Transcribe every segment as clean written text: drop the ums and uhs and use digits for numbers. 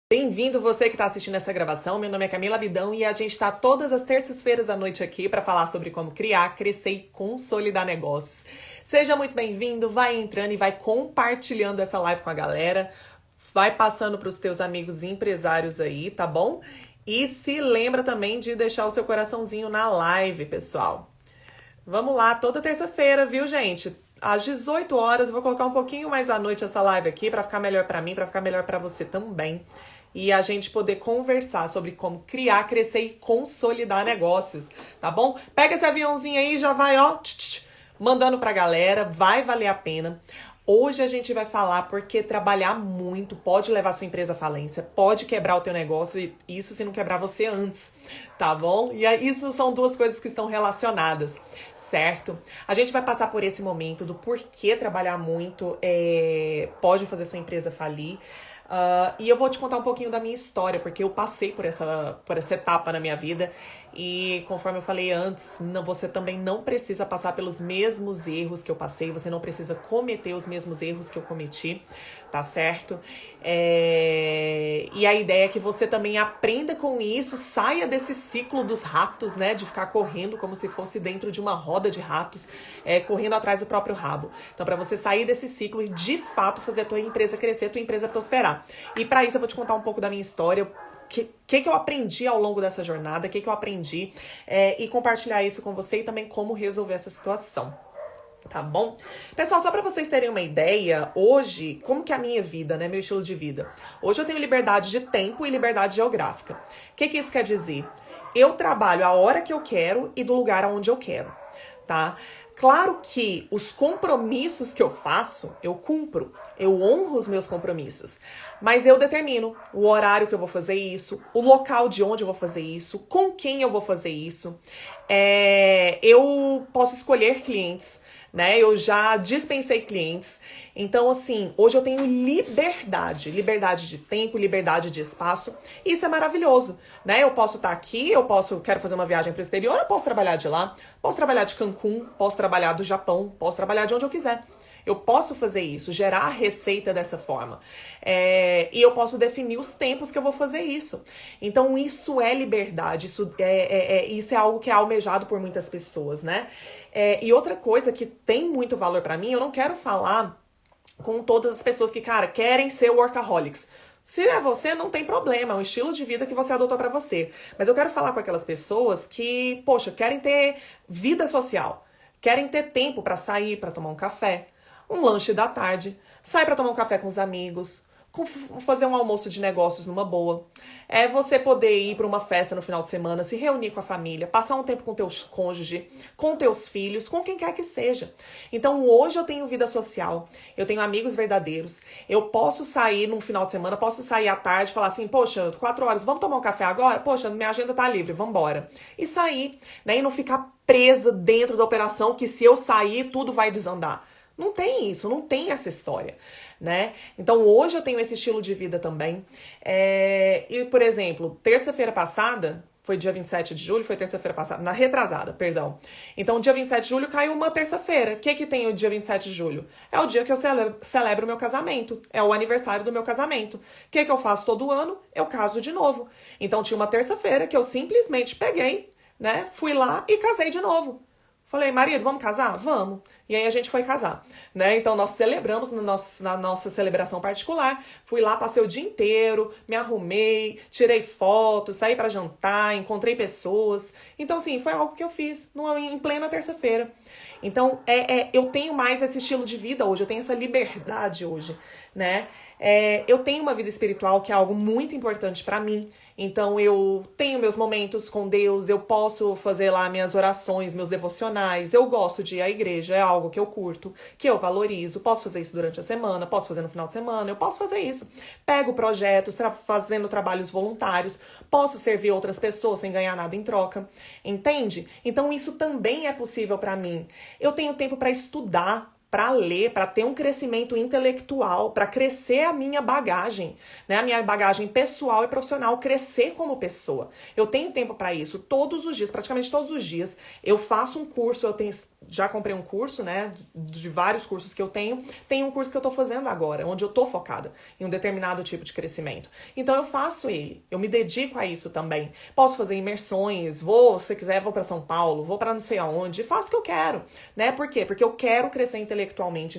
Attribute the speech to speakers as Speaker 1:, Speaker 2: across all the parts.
Speaker 1: Bem-vindo você que está assistindo essa gravação. Meu nome é Camila Bidão e a gente está todas as terças-feiras da noite aqui para falar sobre como criar, crescer e consolidar negócios. Seja muito bem-vindo, vai entrando e vai compartilhando essa live com a galera, vai passando para os teus amigos empresários aí, tá bom? E se lembra também de deixar o seu coraçãozinho na live, pessoal. Vamos lá, toda terça-feira, viu, gente? Às 18 horas, eu vou colocar um pouquinho mais à noite essa live aqui para ficar melhor para mim, para ficar melhor para você também. E a gente poder conversar sobre como criar, crescer e consolidar negócios, tá bom? Pega esse aviãozinho aí e já vai, ó, mandando pra galera, vai valer a pena. Hoje a gente vai falar porque trabalhar muito pode levar sua empresa à falência, pode quebrar o teu negócio, e isso se não quebrar você antes, tá bom? E isso são duas coisas que estão relacionadas, certo? A gente vai passar por esse momento do porquê trabalhar muito pode fazer sua empresa falir. E eu vou te contar um pouquinho da minha história, porque eu passei por essa etapa na minha vida. E conforme eu falei antes, você também não precisa passar pelos mesmos erros que eu passei, você não precisa cometer os mesmos erros que eu cometi, tá certo? E a ideia é que você também aprenda com isso, saia desse ciclo dos ratos, né? De ficar correndo como se fosse dentro de uma roda de ratos, correndo atrás do próprio rabo. Então, para você sair desse ciclo e de fato fazer a tua empresa crescer, a tua empresa prosperar. E para isso eu vou te contar um pouco da minha história, o que eu aprendi ao longo dessa jornada, o que eu aprendi, e compartilhar isso com você e também como resolver essa situação. Tá bom? Pessoal, só para vocês terem uma ideia, hoje, como que é a minha vida, né? Meu estilo de vida. Hoje eu tenho liberdade de tempo e liberdade geográfica. O que isso quer dizer? Eu trabalho a hora que eu quero e do lugar aonde eu quero, tá? Claro que os compromissos que eu faço, eu cumpro, eu honro os meus compromissos, mas eu determino o horário que eu vou fazer isso, o local de onde eu vou fazer isso, com quem eu vou fazer isso. Eu posso escolher clientes, né? Eu já dispensei clientes. Então, assim, hoje eu tenho liberdade de tempo, liberdade de espaço. Isso é maravilhoso, né? Eu posso estar aqui, quero fazer uma viagem para o exterior, eu posso trabalhar de lá, posso trabalhar de Cancún, posso trabalhar do Japão, posso trabalhar de onde eu quiser. Eu posso fazer isso, gerar receita dessa forma. E eu posso definir os tempos que eu vou fazer isso. Então, isso é liberdade, isso é algo que é almejado por muitas pessoas, né? E outra coisa que tem muito valor pra mim, eu não quero falar com todas as pessoas que, cara, querem ser workaholics. Se é você, não tem problema, é um estilo de vida que você adotou pra você. Mas eu quero falar com aquelas pessoas que, poxa, querem ter vida social, querem ter tempo pra sair, pra tomar um café, um lanche da tarde, sair pra tomar um café com os amigos, fazer um almoço de negócios numa boa. É você poder ir para uma festa no final de semana, se reunir com a família, passar um tempo com teu cônjuge, com teus filhos, com quem quer que seja. Então hoje eu tenho vida social, eu tenho amigos verdadeiros, eu posso sair num final de semana, posso sair à tarde e falar assim, poxa, 4 horas, vamos tomar um café agora? Poxa, minha agenda tá livre, vambora. E sair, né? E não ficar presa dentro da operação que se eu sair, tudo vai desandar. Não tem isso, não tem essa história, né? Então hoje eu tenho esse estilo de vida também. E, por exemplo, terça-feira passada, foi dia 27 de julho, foi terça-feira passada, na retrasada, perdão. Então, dia 27 de julho caiu uma terça-feira. O que tem o dia 27 de julho? É o dia que eu celebro o meu casamento. É o aniversário do meu casamento. O que eu faço todo ano? Eu caso de novo. Então, tinha uma terça-feira que eu simplesmente peguei, né? Fui lá e casei de novo. Falei, marido, vamos casar? Vamos. E aí a gente foi casar, né? Então nós celebramos na nossa celebração particular. Fui lá, passei o dia inteiro, me arrumei, tirei fotos, saí pra jantar, encontrei pessoas. Então, assim, foi algo que eu fiz em plena terça-feira. Então, eu tenho mais esse estilo de vida hoje, eu tenho essa liberdade hoje, né? Eu tenho uma vida espiritual que é algo muito importante pra mim. Então eu tenho meus momentos com Deus, eu posso fazer lá minhas orações, meus devocionais, eu gosto de ir à igreja, é algo que eu curto, que eu valorizo, posso fazer isso durante a semana, posso fazer no final de semana, eu posso fazer isso. Pego projetos, fazendo trabalhos voluntários, posso servir outras pessoas sem ganhar nada em troca, entende? Então isso também é possível pra mim. Eu tenho tempo pra estudar, para ler, para ter um crescimento intelectual, para crescer a minha bagagem, né? A minha bagagem pessoal e profissional, crescer como pessoa. Eu tenho tempo para isso todos os dias, praticamente todos os dias. Eu faço um curso, já comprei um curso, né? De vários cursos que eu tenho. Tem um curso que eu tô fazendo agora, onde eu tô focada em um determinado tipo de crescimento. Então eu faço ele, eu me dedico a isso também. Posso fazer imersões, se quiser, vou para São Paulo, vou para não sei aonde, faço o que eu quero, né? Por quê? Porque eu quero crescer intelectualmente.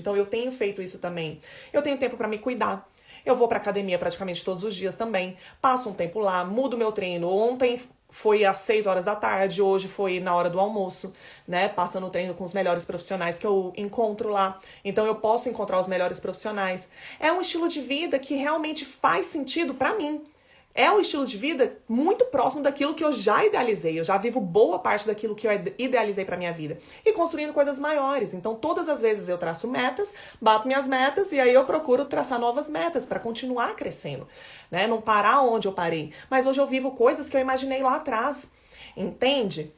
Speaker 1: Então eu tenho feito isso também. Eu tenho tempo para me cuidar. Eu vou pra academia praticamente todos os dias também. Passo um tempo lá, mudo meu treino. Ontem foi às 6 horas da tarde, hoje foi na hora do almoço, né? Passando o treino com os melhores profissionais que eu encontro lá. Então eu posso encontrar os melhores profissionais. É um estilo de vida que realmente faz sentido pra mim. É um estilo de vida muito próximo daquilo que eu já idealizei. Eu já vivo boa parte daquilo que eu idealizei para minha vida. E construindo coisas maiores. Então, todas as vezes eu traço metas, bato minhas metas e aí eu procuro traçar novas metas para continuar crescendo, né? Não parar onde eu parei. Mas hoje eu vivo coisas que eu imaginei lá atrás. Entende?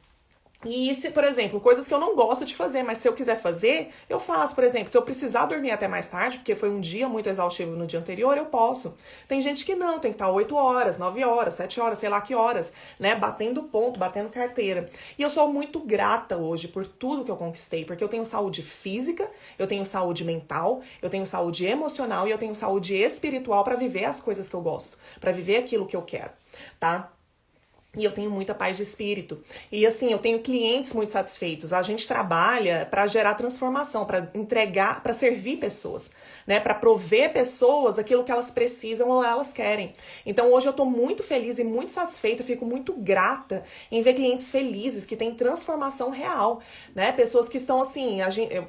Speaker 1: E se, por exemplo, coisas que eu não gosto de fazer, mas se eu quiser fazer, eu faço. Por exemplo, se eu precisar dormir até mais tarde, porque foi um dia muito exaustivo no dia anterior, eu posso. Tem gente que não, tem que estar 8 horas, 9 horas, 7 horas, sei lá que horas, né? Batendo ponto, batendo carteira. E eu sou muito grata hoje por tudo que eu conquistei, porque eu tenho saúde física, eu tenho saúde mental, eu tenho saúde emocional e eu tenho saúde espiritual para viver as coisas que eu gosto, para viver aquilo que eu quero, tá? E eu tenho muita paz de espírito. E assim, eu tenho clientes muito satisfeitos. A gente trabalha para gerar transformação, para entregar, para servir pessoas, né? Para prover pessoas aquilo que elas precisam ou elas querem. Então hoje eu tô muito feliz e muito satisfeita, fico muito grata em ver clientes felizes, que têm transformação real, né? Pessoas que estão assim,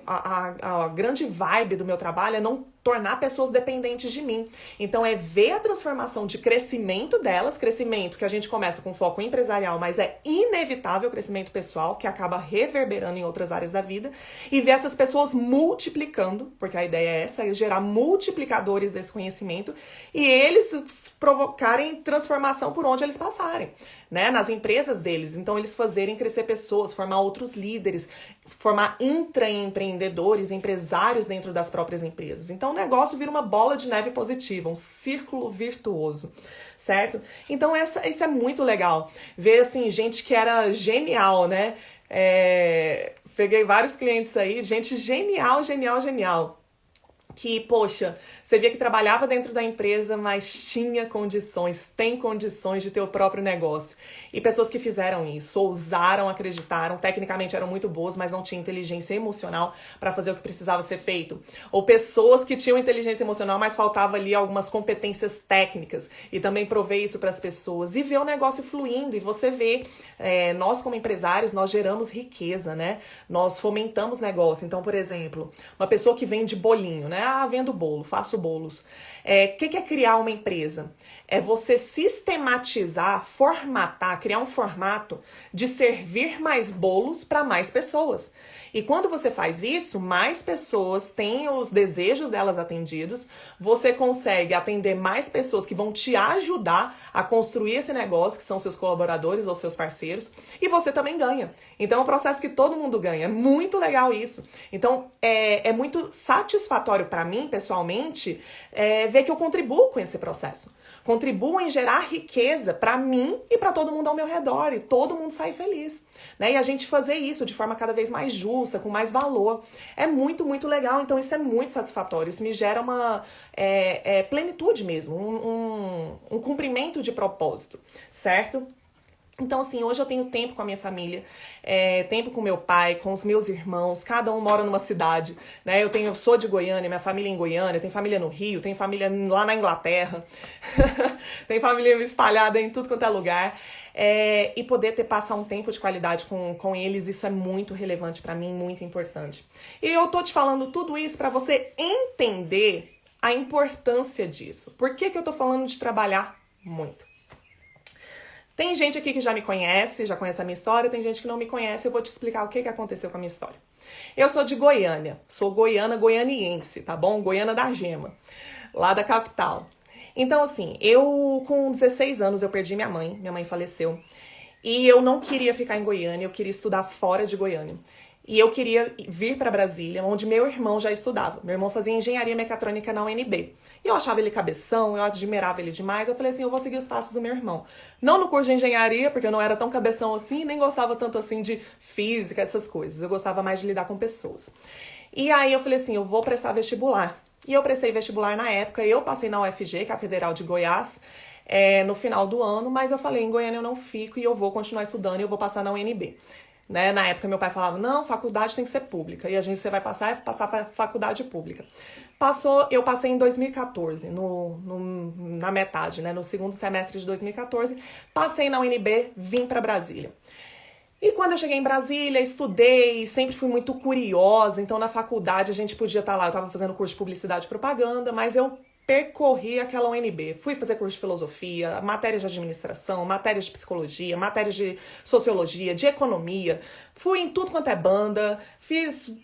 Speaker 1: a grande vibe do meu trabalho é não tornar pessoas dependentes de mim. Então é ver a transformação de crescimento delas, crescimento que a gente começa com foco empresarial, mas é inevitável o crescimento pessoal, que acaba reverberando em outras áreas da vida, e ver essas pessoas multiplicando, porque a ideia é essa, é gerar multiplicadores desse conhecimento, e eles provocarem transformação por onde eles passarem, né? Nas empresas deles. Então eles fazerem crescer pessoas, formar outros líderes, formar intraempreendedores, empresários dentro das próprias empresas. Então o negócio vira uma bola de neve positiva, um círculo virtuoso, certo? Então isso é muito legal. Ver, assim, gente que era genial, né? Peguei vários clientes aí, gente genial, genial, genial. Que, poxa, você via que trabalhava dentro da empresa, mas tinha condições, tem condições de ter o próprio negócio. E pessoas que fizeram isso, ousaram, acreditaram, tecnicamente eram muito boas, mas não tinham inteligência emocional para fazer o que precisava ser feito. Ou pessoas que tinham inteligência emocional, mas faltava ali algumas competências técnicas. E também provei isso para as pessoas. E ver o negócio fluindo. E você vê, nós como empresários, nós geramos riqueza, né? Nós fomentamos negócio. Então, por exemplo, uma pessoa que vende bolinho, né? Vendo bolo, faço bolos. O que é criar uma empresa? É você sistematizar, formatar, criar um formato de servir mais bolos para mais pessoas. E quando você faz isso, mais pessoas têm os desejos delas atendidos, você consegue atender mais pessoas que vão te ajudar a construir esse negócio, que são seus colaboradores ou seus parceiros, e você também ganha. Então é um processo que todo mundo ganha. É muito legal isso. Então é muito satisfatório para mim, pessoalmente, ver que eu contribuo com esse processo. Contribuo em gerar riqueza para mim e para todo mundo ao meu redor, e todo mundo sai feliz, né? E a gente fazer isso de forma cada vez mais justa, com mais valor, é muito, muito legal. Então isso é muito satisfatório, isso me gera uma plenitude mesmo, um cumprimento de propósito, certo? Então, assim, hoje eu tenho tempo com a minha família, tempo com meu pai, com os meus irmãos, cada um mora numa cidade, né? Eu sou de Goiânia, minha família é em Goiânia, tenho família no Rio, tenho família lá na Inglaterra, tenho família espalhada em tudo quanto é lugar. E poder passar um tempo de qualidade com eles, isso é muito relevante pra mim, muito importante. E eu tô te falando tudo isso pra você entender a importância disso. Por que eu tô falando de trabalhar muito? Tem gente aqui que já me conhece, já conhece a minha história, tem gente que não me conhece, eu vou te explicar o que aconteceu com a minha história. Eu sou de Goiânia, sou goianiense, tá bom? Goiana da Gema, lá da capital. Então, assim, eu com 16 anos eu perdi minha mãe faleceu, e eu não queria ficar em Goiânia, eu queria estudar fora de Goiânia. e eu queria vir para Brasília, onde meu irmão já estudava. Meu irmão fazia engenharia mecatrônica na UNB. E eu achava ele cabeção, eu admirava ele demais. Eu falei assim, eu vou seguir os passos do meu irmão. Não no curso de engenharia, porque eu não era tão cabeção assim, nem gostava tanto assim de física, essas coisas. Eu gostava mais de lidar com pessoas. E aí eu falei assim, eu vou prestar vestibular. E eu prestei vestibular na época, eu passei na UFG, que é a Federal de Goiás, no final do ano, mas eu falei, em Goiânia eu não fico e eu vou continuar estudando e eu vou passar na UNB. Né? Na época meu pai falava, não, faculdade tem que ser pública, e a gente, você vai passar para faculdade pública. Eu passei em 2014, na metade, né? No segundo semestre de 2014, passei na UNB, vim para Brasília. E quando eu cheguei em Brasília, estudei, sempre fui muito curiosa, então na faculdade a gente podia estar lá, eu estava fazendo curso de publicidade e propaganda, mas eu percorri aquela UNB, fui fazer curso de filosofia, matérias de administração, matérias de psicologia, matérias de sociologia, de economia, fui em tudo quanto é banda, fiz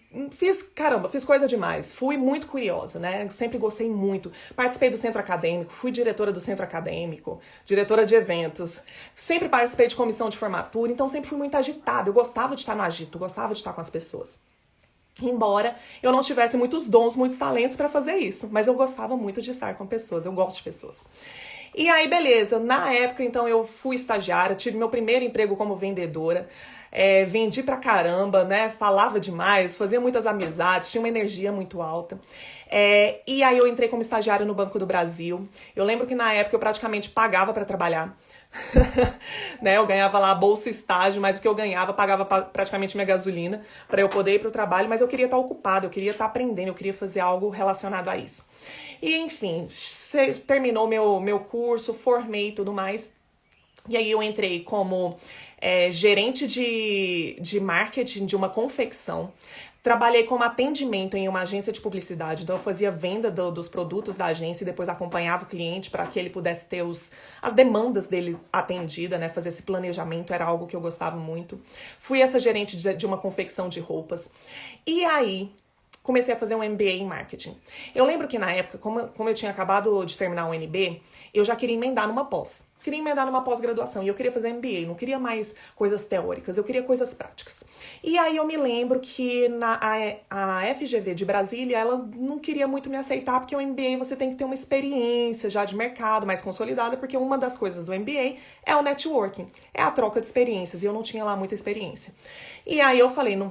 Speaker 1: coisa demais, fui muito curiosa, né, sempre gostei muito, participei do centro acadêmico, fui diretora do centro acadêmico, diretora de eventos, sempre participei de comissão de formatura, então sempre fui muito agitada, eu gostava de estar no agito, gostava de estar com as pessoas. Embora eu não tivesse muitos dons, muitos talentos para fazer isso. Mas eu gostava muito de estar com pessoas, eu gosto de pessoas. E aí, beleza, na época, então, eu fui estagiária, tive meu primeiro emprego como vendedora. Vendi pra caramba, né? Falava demais, fazia muitas amizades, tinha uma energia muito alta. E aí eu entrei como estagiária no Banco do Brasil. Eu lembro que na época eu praticamente pagava para trabalhar. Né, eu ganhava lá a bolsa estágio, mas o que eu ganhava pagava praticamente minha gasolina para eu poder ir para o trabalho, mas eu queria estar ocupada, eu queria estar aprendendo, eu queria fazer algo relacionado a isso. E enfim, terminou meu curso, formei e tudo mais. E aí eu entrei como gerente de marketing de uma confecção. Trabalhei como atendimento em uma agência de publicidade, então eu fazia venda dos produtos da agência e depois acompanhava o cliente para que ele pudesse ter as demandas dele atendidas, né? Fazer esse planejamento era algo que eu gostava muito. Fui essa gerente de uma confecção de roupas. E aí comecei a fazer um MBA em marketing. Eu lembro que na época, como eu tinha acabado de terminar o UNB, eu já queria emendar numa pós. Queria emendar numa pós-graduação e eu queria fazer MBA, não queria mais coisas teóricas, eu queria coisas práticas. E aí eu me lembro que a FGV de Brasília, ela não queria muito me aceitar, porque o MBA você tem que ter uma experiência já de mercado mais consolidada, porque uma das coisas do MBA é o networking, é a troca de experiências, e eu não tinha lá muita experiência. E aí eu falei, não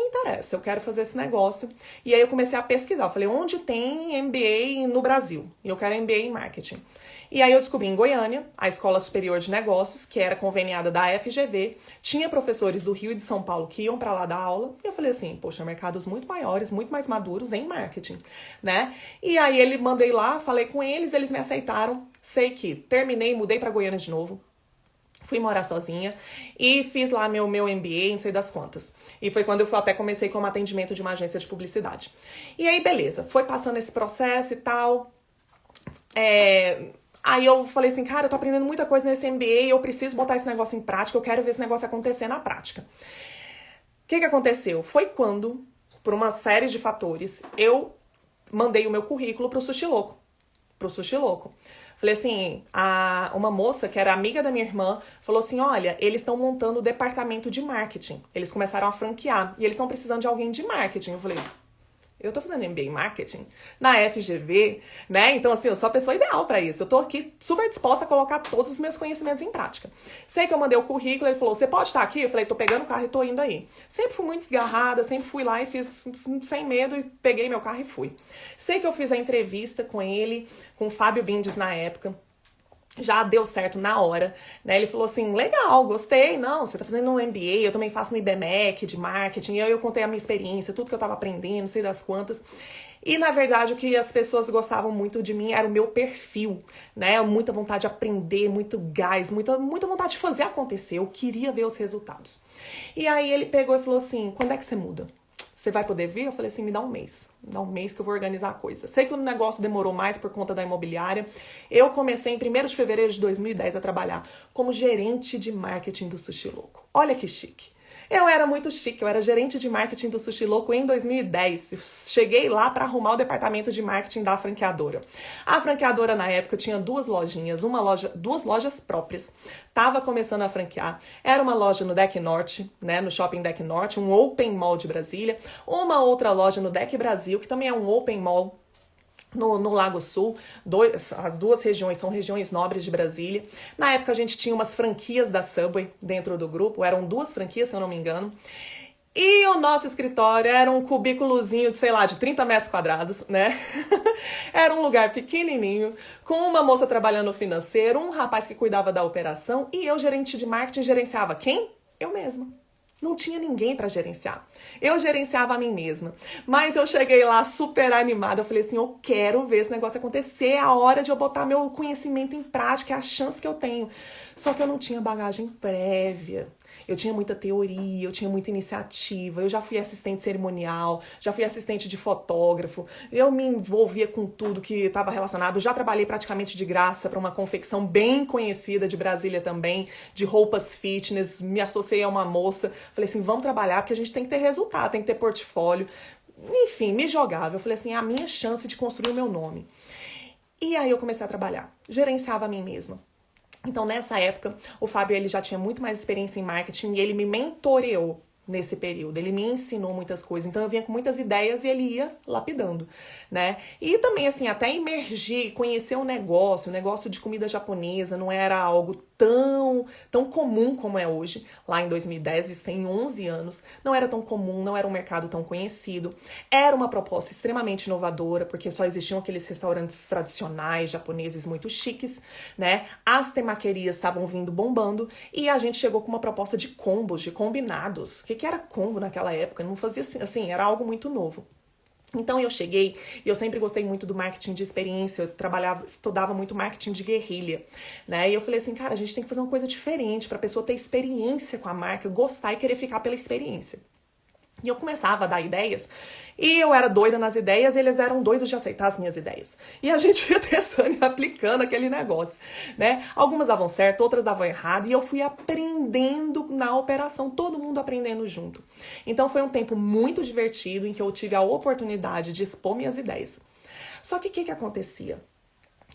Speaker 1: interessa, eu quero fazer esse negócio. E aí eu comecei a pesquisar, eu falei, onde tem MBA no Brasil? E eu quero MBA em marketing. E aí eu descobri em Goiânia, a Escola Superior de Negócios, que era conveniada da FGV, tinha professores do Rio e de São Paulo que iam para lá dar aula, e eu falei assim, poxa, mercados muito maiores, muito mais maduros em marketing, né? E aí mandei lá, falei com eles me aceitaram, sei que terminei, mudei para Goiânia de novo, fui morar sozinha e fiz lá meu MBA, não sei das quantas. E foi quando eu até comecei como atendimento de uma agência de publicidade. E aí, beleza, foi passando esse processo e tal. Aí eu falei assim, cara, eu tô aprendendo muita coisa nesse MBA, eu preciso botar esse negócio em prática, eu quero ver esse negócio acontecer na prática. O que aconteceu? Foi quando, por uma série de fatores, eu mandei o meu currículo pro Sushi Louco. Falei assim, uma moça que era amiga da minha irmã falou assim, olha, eles estão montando o departamento de marketing. Eles começaram a franquear e eles estão precisando de alguém de marketing. Eu falei, eu tô fazendo MBA em marketing na FGV, né? Então, assim, eu sou a pessoa ideal pra isso. Eu tô aqui super disposta a colocar todos os meus conhecimentos em prática. Sei que eu mandei o currículo, ele falou, você pode estar aqui? Eu falei, tô pegando o carro e tô indo aí. Sempre fui muito desgarrada, sempre fui lá e fiz sem medo e peguei meu carro e fui. Sei que eu fiz a entrevista com ele, com o Fábio Bindes na época. Já deu certo na hora, né? Ele falou assim, legal, gostei, não, você tá fazendo um MBA, eu também faço no IBMEC de marketing, e aí eu contei a minha experiência, tudo que eu tava aprendendo, não sei das quantas. E, na verdade, o que as pessoas gostavam muito de mim era o meu perfil, né? Muita vontade de aprender, muito gás, muita vontade de fazer acontecer, eu queria ver os resultados. E aí ele pegou e falou assim, quando é que você muda? Você vai poder vir? Eu falei assim, me dá um mês que eu vou organizar a coisa. Sei que o negócio demorou mais por conta da imobiliária. Eu comecei em 1º de fevereiro de 2010 a trabalhar como gerente de marketing do Sushi Louco. Olha que chique. Eu era muito chique, eu era gerente de marketing do Sushi Louco em 2010. Cheguei lá para arrumar o departamento de marketing da franqueadora. A franqueadora na época tinha duas lojinhas, duas lojas próprias. Tava começando a franquear. Era uma loja no Deck Norte, né, no Shopping Deck Norte, um Open Mall de Brasília. Uma outra loja no Deck Brasil, que também é um Open Mall no Lago Sul. As duas regiões são regiões nobres de Brasília. Na época a gente tinha umas franquias da Subway dentro do grupo, eram duas franquias, se eu não me engano. E o nosso escritório era um cubículozinho de, sei lá, de 30 metros quadrados, né? Era um lugar pequenininho, com uma moça trabalhando no financeiro, um rapaz que cuidava da operação e eu, gerente de marketing, gerenciava quem? Eu mesma. Não tinha ninguém para gerenciar. Eu gerenciava a mim mesma. Mas eu cheguei lá super animada. Eu falei assim, eu quero ver esse negócio acontecer. É a hora de eu botar meu conhecimento em prática. É a chance que eu tenho. Só que eu não tinha bagagem prévia. Eu tinha muita teoria, eu tinha muita iniciativa, eu já fui assistente cerimonial, já fui assistente de fotógrafo, eu me envolvia com tudo que estava relacionado, já trabalhei praticamente de graça para uma confecção bem conhecida de Brasília também, de roupas fitness, me associei a uma moça, falei assim, vamos trabalhar porque a gente tem que ter resultado, tem que ter portfólio, enfim, me jogava, eu falei assim, é a minha chance de construir o meu nome. E aí eu comecei a trabalhar, gerenciava a mim mesma. Então, nessa época, o Fábio ele já tinha muito mais experiência em marketing e ele me mentoreou nesse período. Ele me ensinou muitas coisas. Então, eu vinha com muitas ideias e ele ia lapidando, né? E também, assim, até emergir, conhecer o negócio de comida japonesa não era algo tão comum como é hoje. Lá em 2010, isso tem 11 anos, não era tão comum, não era um mercado tão conhecido. Era uma proposta extremamente inovadora, porque só existiam aqueles restaurantes tradicionais japoneses muito chiques, né? As temaquerias estavam vindo bombando e a gente chegou com uma proposta de combos, de combinados. O que era combo naquela época? Não fazia assim, era algo muito novo. Então eu cheguei, e eu sempre gostei muito do marketing de experiência, eu estudava muito marketing de guerrilha, né? E eu falei assim, cara, a gente tem que fazer uma coisa diferente pra pessoa ter experiência com a marca, gostar e querer ficar pela experiência. E eu começava a dar ideias, e eu era doida nas ideias, e eles eram doidos de aceitar as minhas ideias. E a gente ia testando e aplicando aquele negócio, né? Algumas davam certo, outras davam errado, e eu fui aprendendo na operação, todo mundo aprendendo junto. Então foi um tempo muito divertido, em que eu tive a oportunidade de expor minhas ideias. Só que o que acontecia?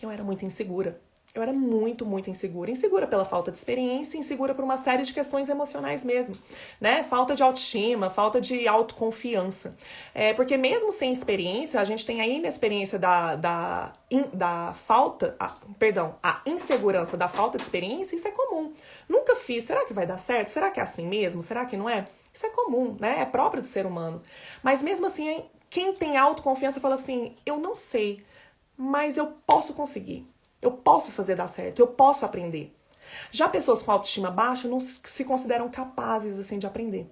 Speaker 1: Eu era muito insegura. Eu era muito insegura. Insegura pela falta de experiência, insegura por uma série de questões emocionais mesmo, né? Falta de autoestima, falta de autoconfiança. Porque mesmo sem experiência, a gente tem a inexperiência da falta, a insegurança da falta de experiência, isso é comum. Nunca fiz, será que vai dar certo? Será que é assim mesmo? Será que não é? Isso é comum, né? É próprio do ser humano. Mas mesmo assim, quem tem autoconfiança fala assim, eu não sei, mas eu posso conseguir. Eu posso fazer dar certo, eu posso aprender. Já pessoas com autoestima baixa não se consideram capazes assim de aprender.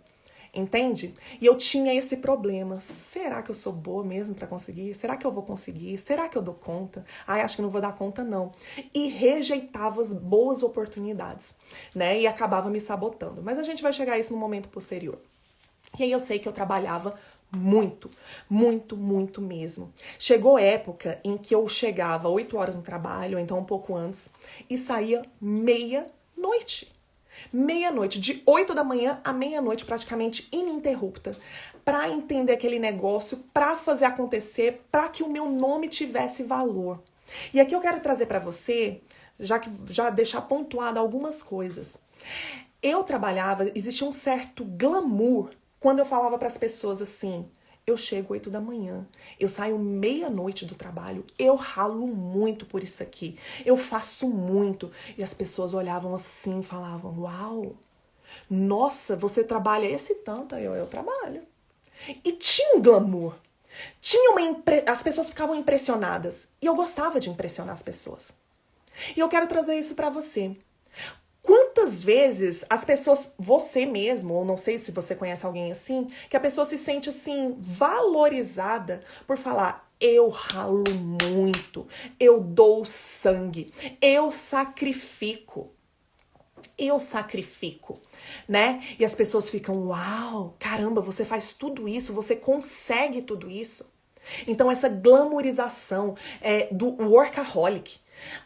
Speaker 1: Entende? E eu tinha esse problema. Será que eu sou boa mesmo para conseguir? Será que eu vou conseguir? Será que eu dou conta? Ai, acho que não vou dar conta não. E rejeitava as boas oportunidades, né? E acabava me sabotando. Mas a gente vai chegar a isso no momento posterior. E aí eu sei que eu trabalhava muito mesmo. Chegou época em que eu chegava 8 horas no trabalho, ou então um pouco antes, e saía meia-noite. Meia-noite, de 8 da manhã à meia-noite, praticamente ininterrupta, para entender aquele negócio, para fazer acontecer, para que o meu nome tivesse valor. E aqui eu quero trazer para você, já deixar pontuado algumas coisas. Eu trabalhava, existia um certo glamour quando eu falava para as pessoas assim, eu chego 8 da manhã, eu saio meia-noite do trabalho, eu ralo muito por isso aqui, eu faço muito. E as pessoas olhavam assim e falavam, uau, nossa, você trabalha esse tanto? Eu trabalho. E tinha um glamour, as pessoas ficavam impressionadas. E eu gostava de impressionar as pessoas. E eu quero trazer isso para você. Quantas vezes as pessoas, você mesmo, ou não sei se você conhece alguém assim, que a pessoa se sente assim, valorizada por falar, eu ralo muito, eu dou sangue, eu sacrifico, né? E as pessoas ficam, uau, caramba, você faz tudo isso, você consegue tudo isso. Então essa glamourização do workaholic,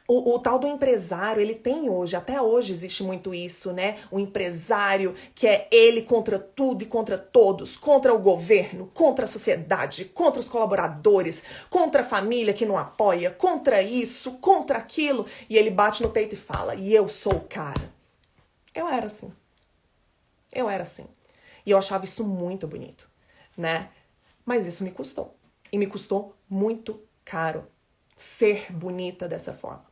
Speaker 1: O tal do empresário, ele tem hoje, até hoje existe muito isso, né? O empresário que é ele contra tudo e contra todos, contra o governo, contra a sociedade, contra os colaboradores, contra a família que não apoia, contra isso, contra aquilo. E ele bate no peito e fala, e eu sou o cara. Eu era assim. Eu era assim. E eu achava isso muito bonito, né? Mas isso me custou. E me custou muito caro ser bonita dessa forma.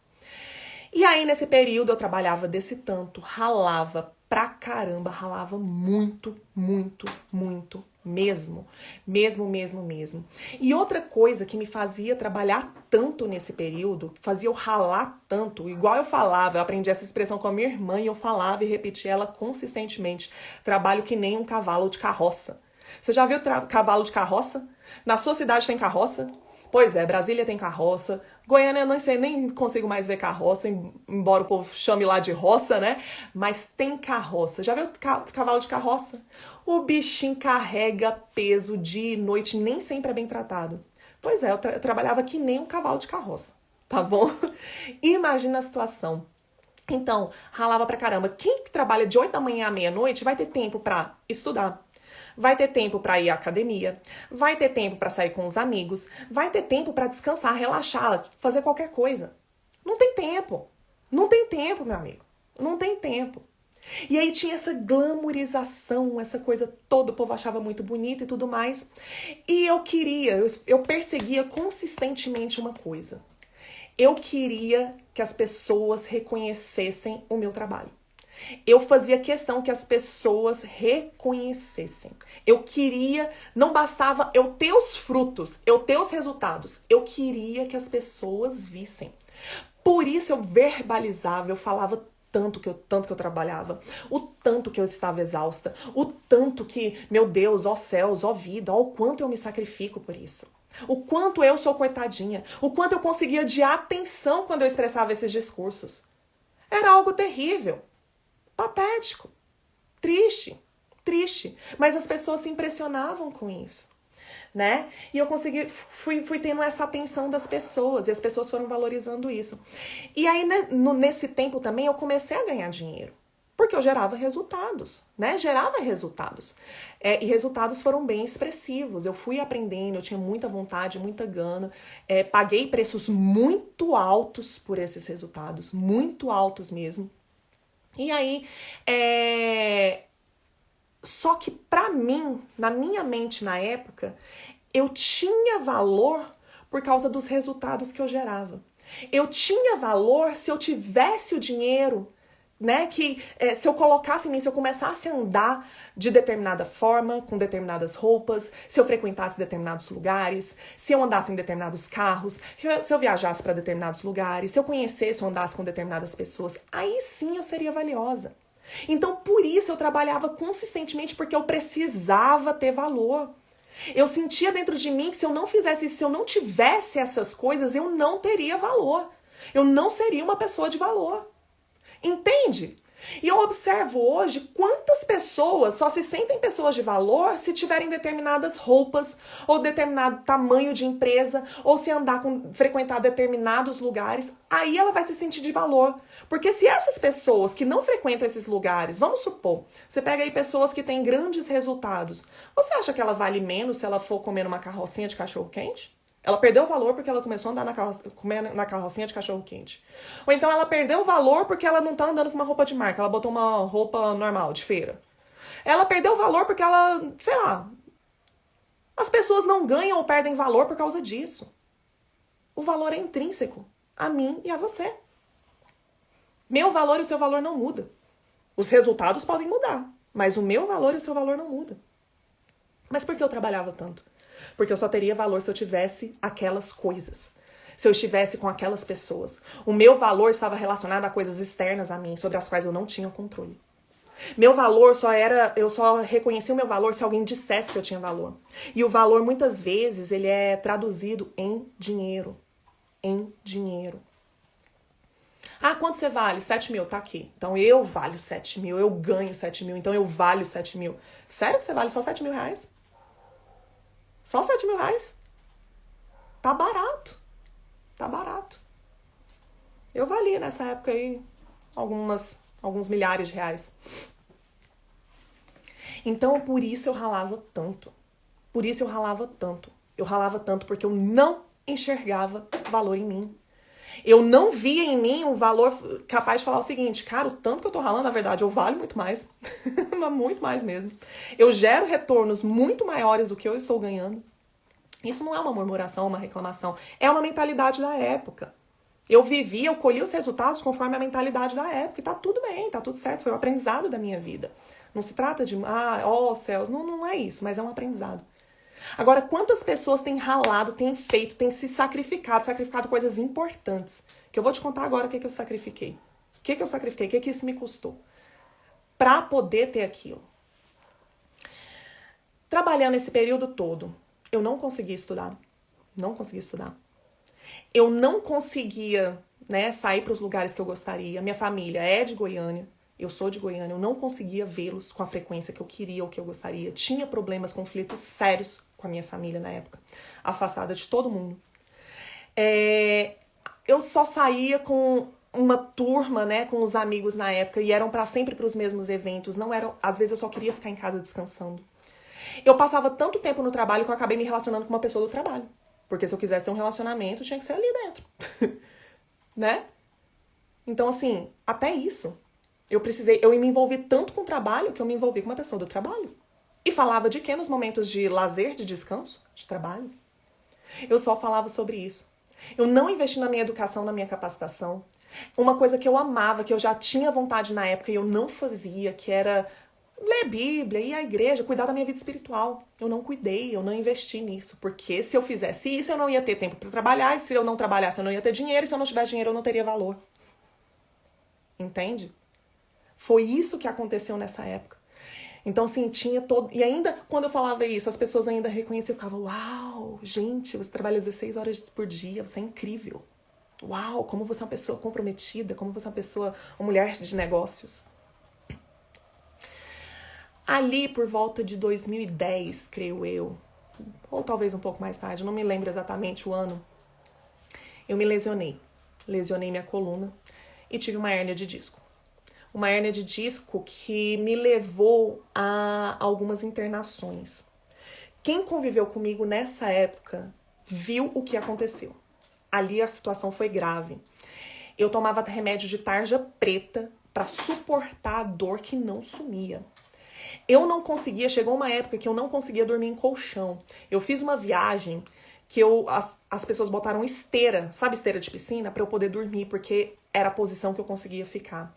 Speaker 1: E aí, nesse período, eu trabalhava desse tanto, ralava pra caramba, ralava muito, muito, muito mesmo. Mesmo. E outra coisa que me fazia trabalhar tanto nesse período, fazia eu ralar tanto, igual eu falava, eu aprendi essa expressão com a minha irmã e eu falava e repetia ela consistentemente. Trabalho que nem um cavalo de carroça. Você já viu cavalo de carroça? Na sua cidade tem carroça? Pois é, Brasília tem carroça. Goiânia eu não sei, nem consigo mais ver carroça, embora o povo chame lá de roça, né? Mas tem carroça. Já viu cavalo de carroça? O bichinho carrega peso dia e noite, nem sempre é bem tratado. Pois é, eu trabalhava que nem um cavalo de carroça, tá bom? Imagina a situação. Então, ralava pra caramba. Quem trabalha de 8 da manhã à meia-noite vai ter tempo pra estudar. Vai ter tempo para ir à academia, vai ter tempo para sair com os amigos, vai ter tempo para descansar, relaxar, fazer qualquer coisa. Não tem tempo. Não tem tempo, meu amigo. Não tem tempo. E aí tinha essa glamorização, essa coisa toda, o povo achava muito bonita e tudo mais. E eu perseguia consistentemente uma coisa. Eu queria que as pessoas reconhecessem o meu trabalho. Eu fazia questão que as pessoas reconhecessem. Eu queria, não bastava eu ter os frutos, eu ter os resultados. Eu queria que as pessoas vissem. Por isso eu verbalizava, eu falava tanto que eu trabalhava, o tanto que eu estava exausta, o tanto que, meu Deus, ó céus, ó vida, ó o quanto eu me sacrifico por isso. O quanto eu sou coitadinha, o quanto eu conseguia de atenção quando eu expressava esses discursos. Era algo terrível. Patético, triste. Mas as pessoas se impressionavam com isso, né? E eu fui tendo essa atenção das pessoas, e as pessoas foram valorizando isso. E aí, né, nesse tempo também, eu comecei a ganhar dinheiro, porque eu gerava resultados, né? Gerava resultados. E resultados foram bem expressivos. Eu fui aprendendo, eu tinha muita vontade, muita gana. Paguei preços muito altos por esses resultados, muito altos mesmo. E aí, só que pra mim, na minha mente na época, eu tinha valor por causa dos resultados que eu gerava. Eu tinha valor se eu tivesse o dinheiro, né? Se eu colocasse em mim, se eu começasse a andar de determinada forma, com determinadas roupas, se eu frequentasse determinados lugares, se eu andasse em determinados carros, se eu viajasse para determinados lugares, se eu conhecesse ou andasse com determinadas pessoas, aí sim eu seria valiosa. Então, por isso eu trabalhava consistentemente, porque eu precisava ter valor. Eu sentia dentro de mim que se eu não fizesse isso, se eu não tivesse essas coisas, eu não teria valor. Eu não seria uma pessoa de valor. Entende? E eu observo hoje quantas pessoas só se sentem pessoas de valor se tiverem determinadas roupas, ou determinado tamanho de empresa, ou se frequentar determinados lugares, aí ela vai se sentir de valor. Porque se essas pessoas que não frequentam esses lugares, vamos supor, você pega aí pessoas que têm grandes resultados, você acha que ela vale menos se ela for comer numa carrocinha de cachorro-quente? Ela perdeu o valor porque ela começou a andar comer na carrocinha de cachorro-quente. Ou então ela perdeu o valor porque ela não tá andando com uma roupa de marca, ela botou uma roupa normal, de feira. Ela perdeu o valor porque ela, sei lá, as pessoas não ganham ou perdem valor por causa disso. O valor é intrínseco a mim e a você. Meu valor e o seu valor não mudam. Os resultados podem mudar, mas o meu valor e o seu valor não mudam. Mas por que eu trabalhava tanto? Porque eu só teria valor se eu tivesse aquelas coisas. Se eu estivesse com aquelas pessoas. O meu valor estava relacionado a coisas externas a mim, sobre as quais eu não tinha controle. Meu valor eu só reconheci o meu valor se alguém dissesse que eu tinha valor. E o valor, muitas vezes, ele é traduzido em dinheiro. Em dinheiro. Ah, quanto você vale? 7 mil, tá aqui. Então eu valho 7 mil, eu ganho 7 mil, então eu valho 7 mil. Sério que você vale só 7 mil reais? Só 7 mil reais? Tá barato. Tá barato. Eu valia nessa época aí alguns milhares de reais. Então, por isso eu ralava tanto. Por isso eu ralava tanto. Eu ralava tanto porque eu não enxergava valor em mim. Eu não via em mim um valor capaz de falar o seguinte, cara, o tanto que eu tô ralando, na verdade, eu valho muito mais. Muito mais mesmo. Eu gero retornos muito maiores do que eu estou ganhando. Isso não é uma murmuração, uma reclamação. É uma mentalidade da época. Eu vivi, eu colhi os resultados conforme a mentalidade da época. E tá tudo bem, tá tudo certo. Foi um aprendizado da minha vida. Não se trata de, céus. Não, não é isso, mas é um aprendizado. Agora, quantas pessoas têm ralado, têm feito, têm se sacrificado coisas importantes? Que eu vou te contar agora o que eu sacrifiquei. O que eu sacrifiquei? O que isso me custou? Pra poder ter aquilo. Trabalhando esse período todo, eu não conseguia estudar. Não conseguia estudar. Eu não conseguia, né, sair para os lugares que eu gostaria. Minha família é de Goiânia. Eu sou de Goiânia. Eu não conseguia vê-los com a frequência que eu queria ou que eu gostaria. Tinha problemas, conflitos sérios com a minha família na época. Afastada de todo mundo. Eu só saía com uma turma, né, com os amigos na época. E eram para sempre para os mesmos eventos. Não eram, às vezes eu só queria ficar em casa descansando. Eu passava tanto tempo no trabalho que eu acabei me relacionando com uma pessoa do trabalho. Porque se eu quisesse ter um relacionamento, tinha que ser ali dentro. Né? Então, assim, até isso. Eu me envolvi tanto com o trabalho que eu me envolvi com uma pessoa do trabalho. E falava de quê nos momentos de lazer, de descanso, de trabalho? Eu só falava sobre isso. Eu não investi na minha educação, na minha capacitação. Uma coisa que eu amava, que eu já tinha vontade na época e eu não fazia, que era ler Bíblia, ir à igreja, cuidar da minha vida espiritual. Eu não cuidei, eu não investi nisso. Porque se eu fizesse isso, eu não ia ter tempo para trabalhar. E se eu não trabalhasse, eu não ia ter dinheiro. E se eu não tivesse dinheiro, eu não teria valor. Entende? Foi isso que aconteceu nessa época. Então, assim, tinha todo... E ainda, quando eu falava isso, as pessoas ainda reconheciam. Eu ficava, uau, gente, você trabalha 16 horas por dia, você é incrível. Uau, como você é uma pessoa comprometida, como você é uma mulher de negócios. Ali, por volta de 2010, creio eu, ou talvez um pouco mais tarde, eu não me lembro exatamente o ano, eu me lesionei. Lesionei minha coluna e tive uma hérnia de disco. Uma hérnia de disco que me levou a algumas internações. Quem conviveu comigo nessa época viu o que aconteceu. Ali a situação foi grave. Eu tomava remédio de tarja preta para suportar a dor que não sumia. Eu não conseguia, chegou uma época que eu não conseguia dormir em colchão. Eu fiz uma viagem que as pessoas botaram esteira, sabe esteira de piscina, para eu poder dormir, porque era a posição que eu conseguia ficar.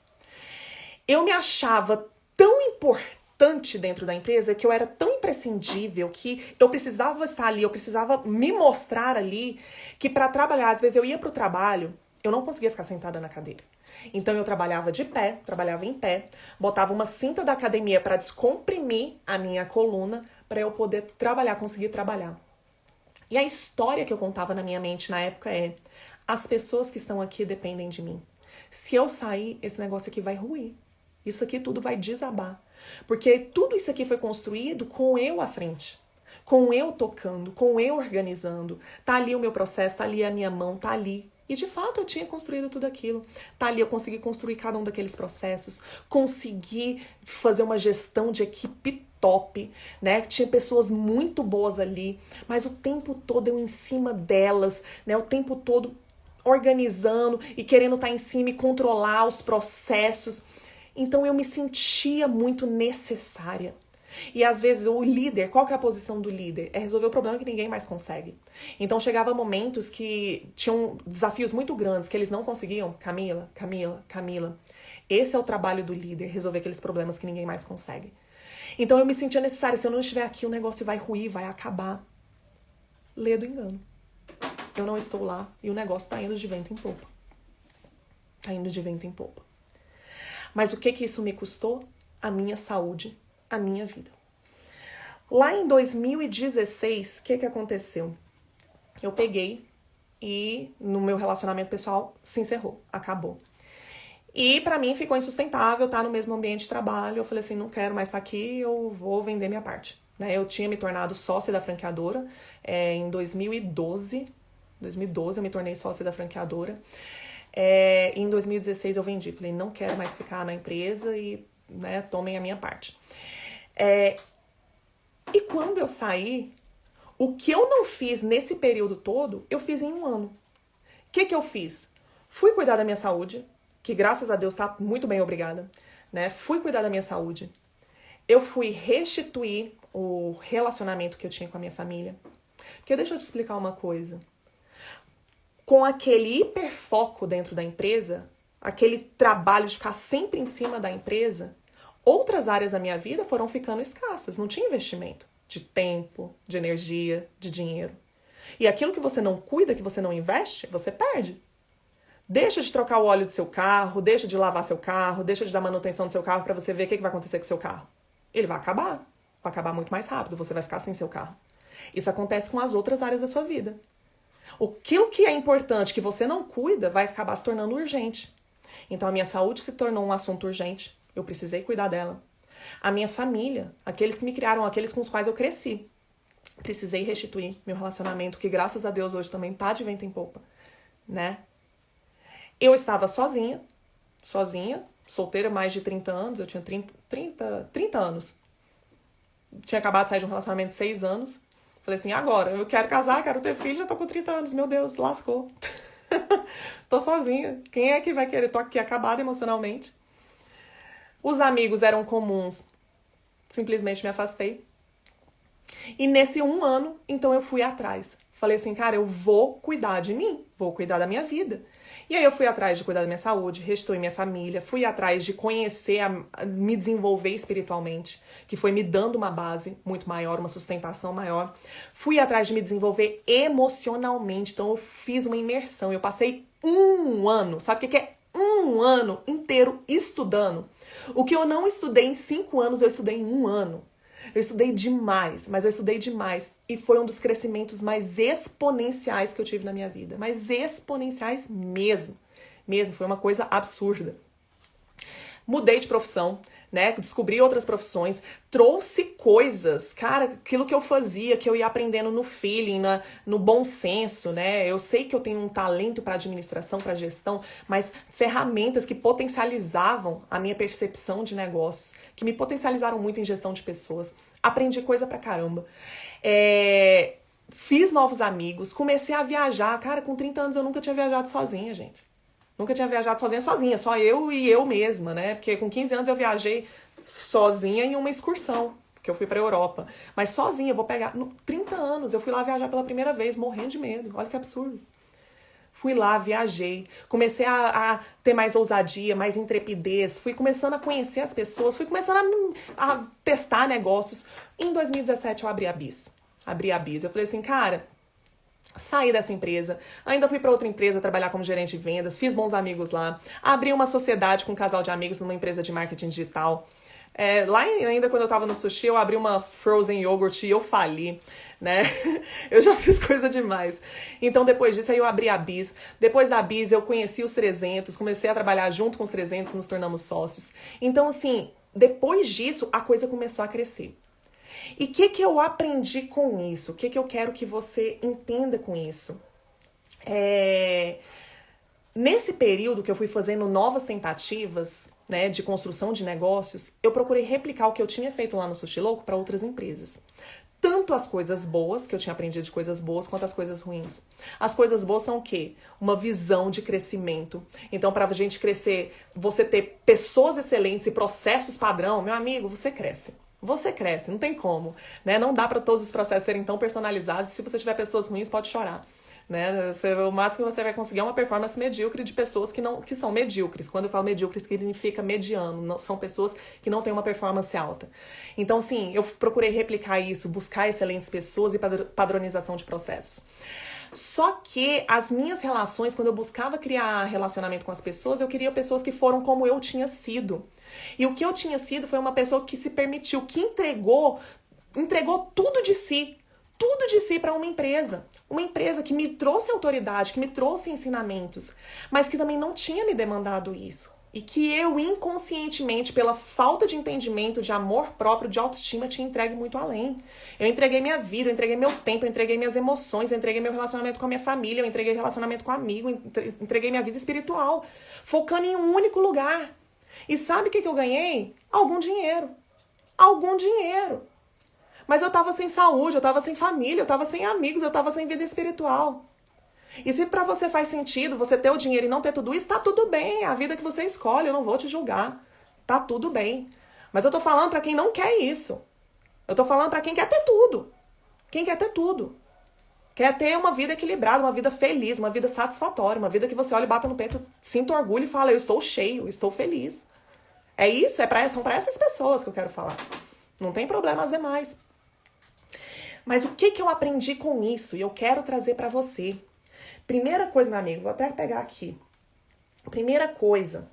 Speaker 1: Eu me achava tão importante dentro da empresa, que eu era tão imprescindível, que eu precisava estar ali, eu precisava me mostrar ali, que para trabalhar, às vezes eu ia pro trabalho, eu não conseguia ficar sentada na cadeira. Então eu trabalhava de pé, trabalhava em pé, botava uma cinta da academia para descomprimir a minha coluna, para eu poder trabalhar, conseguir trabalhar. E a história que eu contava na minha mente na época é: as pessoas que estão aqui dependem de mim. Se eu sair, esse negócio aqui vai ruir. Isso aqui tudo vai desabar. Porque tudo isso aqui foi construído com eu à frente. Com eu tocando, com eu organizando. Tá ali o meu processo, tá ali a minha mão, tá ali. E de fato eu tinha construído tudo aquilo. Tá ali, eu consegui construir cada um daqueles processos. Consegui fazer uma gestão de equipe top, né? Tinha pessoas muito boas ali. Mas o tempo todo eu em cima delas, né? O tempo todo organizando e querendo estar em cima e controlar os processos. Então eu me sentia muito necessária. E às vezes o líder, qual que é a posição do líder? É resolver o problema que ninguém mais consegue. Então chegava momentos que tinham desafios muito grandes que eles não conseguiam. Camila. Esse é o trabalho do líder, resolver aqueles problemas que ninguém mais consegue. Então eu me sentia necessária. Se eu não estiver aqui, o negócio vai ruir, vai acabar. Lê do engano. Eu não estou lá e o negócio está indo de vento em popa. Está indo de vento em popa. Mas o que isso me custou? A minha saúde, a minha vida. Lá em 2016, o que aconteceu? Eu peguei e no meu relacionamento pessoal se encerrou, acabou. E pra mim ficou insustentável estar no mesmo ambiente de trabalho. Eu falei assim, não quero mais estar aqui, eu vou vender minha parte. Né? Eu tinha me tornado sócia da franqueadora em 2012. 2012 eu me tornei sócia da franqueadora. Em 2016 eu vendi. Falei, não quero mais ficar na empresa e, né, tomem a minha parte. E quando eu saí, o que eu não fiz nesse período todo, eu fiz em um ano. O que eu fiz? Fui cuidar da minha saúde, que graças a Deus tá muito bem, obrigada. Né? Fui cuidar da minha saúde. Eu fui restituir o relacionamento que eu tinha com a minha família. Porque deixa eu te explicar uma coisa. Com aquele hiperfoco dentro da empresa, aquele trabalho de ficar sempre em cima da empresa, outras áreas da minha vida foram ficando escassas. Não tinha investimento de tempo, de energia, de dinheiro. E aquilo que você não cuida, que você não investe, você perde. Deixa de trocar o óleo do seu carro, deixa de lavar seu carro, deixa de dar manutenção do seu carro para você ver o que vai acontecer com o seu carro. Ele vai acabar muito mais rápido, você vai ficar sem seu carro. Isso acontece com as outras áreas da sua vida. Aquilo que é importante, que você não cuida, vai acabar se tornando urgente. Então a minha saúde se tornou um assunto urgente, eu precisei cuidar dela. A minha família, aqueles que me criaram, aqueles com os quais eu cresci, precisei restituir meu relacionamento, que graças a Deus hoje também tá de vento em popa, né? Eu estava sozinha, solteira, mais de 30 anos, eu tinha 30 anos. Tinha acabado de sair de um relacionamento de 6 anos. Falei assim, agora, eu quero casar, quero ter filho, já tô com 30 anos, meu Deus, lascou. Tô sozinha, quem é que vai querer? Tô aqui acabada emocionalmente. Os amigos eram comuns, simplesmente me afastei. E nesse um ano, então eu fui atrás. Falei assim, cara, eu vou cuidar de mim, vou cuidar da minha vida. E aí eu fui atrás de cuidar da minha saúde, restituir minha família, fui atrás de conhecer, me desenvolver espiritualmente, que foi me dando uma base muito maior, uma sustentação maior. Fui atrás de me desenvolver emocionalmente, então eu fiz uma imersão. Eu passei um ano, sabe o que é um ano inteiro estudando? O que eu não estudei em 5 anos, eu estudei em um ano. Eu estudei demais, mas eu estudei demais. E foi um dos crescimentos mais exponenciais que eu tive na minha vida. Mas exponenciais mesmo. Mesmo, foi uma coisa absurda. Mudei de profissão, né? Descobri outras profissões, trouxe coisas, cara, aquilo que eu fazia, que eu ia aprendendo no feeling, no bom senso, né? Eu sei que eu tenho um talento para administração, para gestão, mas ferramentas que potencializavam a minha percepção de negócios, que me potencializaram muito em gestão de pessoas. Aprendi coisa pra caramba. Fiz novos amigos, comecei a viajar. Cara, com 30 anos eu nunca tinha viajado sozinha, gente. Nunca tinha viajado sozinha, só eu e eu mesma, né? Porque com 15 anos eu viajei sozinha em uma excursão, porque eu fui pra Europa. Mas sozinha, 30 anos, eu fui lá viajar pela primeira vez, morrendo de medo. Olha que absurdo. Fui lá, viajei, comecei a ter mais ousadia, mais intrepidez, fui começando a conhecer as pessoas, fui começando a testar negócios. Em 2017 eu abri a Bis. Eu falei assim, cara, saí dessa empresa, ainda fui para outra empresa trabalhar como gerente de vendas, fiz bons amigos lá, abri uma sociedade com um casal de amigos numa empresa de marketing digital. Lá ainda quando eu tava no sushi, eu abri uma frozen yogurt e eu fali, né? Eu já fiz coisa demais. Então depois disso aí eu abri a Bis. Depois da Bis eu conheci os 300, comecei a trabalhar junto com os 300, nos tornamos sócios. Então assim, depois disso a coisa começou a crescer. E o que eu aprendi com isso? O que eu quero que você entenda com isso? Nesse período que eu fui fazendo novas tentativas, né, de construção de negócios, eu procurei replicar o que eu tinha feito lá no Sushi Louco para outras empresas. Tanto as coisas boas, que eu tinha aprendido de coisas boas, quanto as coisas ruins. As coisas boas são o quê? Uma visão de crescimento. Então, para a gente crescer, você ter pessoas excelentes e processos padrão, meu amigo, você cresce. Você cresce, não tem como, né? Não dá para todos os processos serem tão personalizados. Se você tiver pessoas ruins, pode chorar, né? O máximo que você vai conseguir é uma performance medíocre de pessoas que são medíocres. Quando eu falo medíocre, significa mediano. Não, são pessoas que não têm uma performance alta. Então, sim, eu procurei replicar isso, buscar excelentes pessoas e padronização de processos. Só que as minhas relações, quando eu buscava criar relacionamento com as pessoas, eu queria pessoas que foram como eu tinha sido. E o que eu tinha sido foi uma pessoa que se permitiu, que entregou tudo de si para uma empresa que me trouxe autoridade, que me trouxe ensinamentos, mas que também não tinha me demandado isso. e que eu inconscientemente, pela falta de entendimento, de amor próprio, de autoestima, te entregue muito além. Eu entreguei minha vida, eu entreguei meu tempo, eu entreguei minhas emoções, eu entreguei meu relacionamento com a minha família, eu entreguei relacionamento com amigo, eu entreguei minha vida espiritual, focando em um único lugar. E sabe o que eu ganhei? Algum dinheiro. Algum dinheiro. Mas eu tava sem saúde, eu tava sem família, eu tava sem amigos, eu tava sem vida espiritual. E se pra você faz sentido você ter o dinheiro e não ter tudo isso, tá tudo bem. É a vida que você escolhe, eu não vou te julgar. Tá tudo bem. Mas eu tô falando pra quem não quer isso. Eu tô falando pra quem quer ter tudo. Quem quer ter tudo. Quer ter uma vida equilibrada, uma vida feliz, uma vida satisfatória, uma vida que você olha e bata no peito, sinta orgulho e fala, eu estou cheio, eu estou feliz. É isso, são pra essas pessoas que eu quero falar. Não tem problema as demais. Mas o que eu aprendi com isso? E eu quero trazer pra você. Primeira coisa, meu amigo, vou até pegar aqui. Primeira coisa.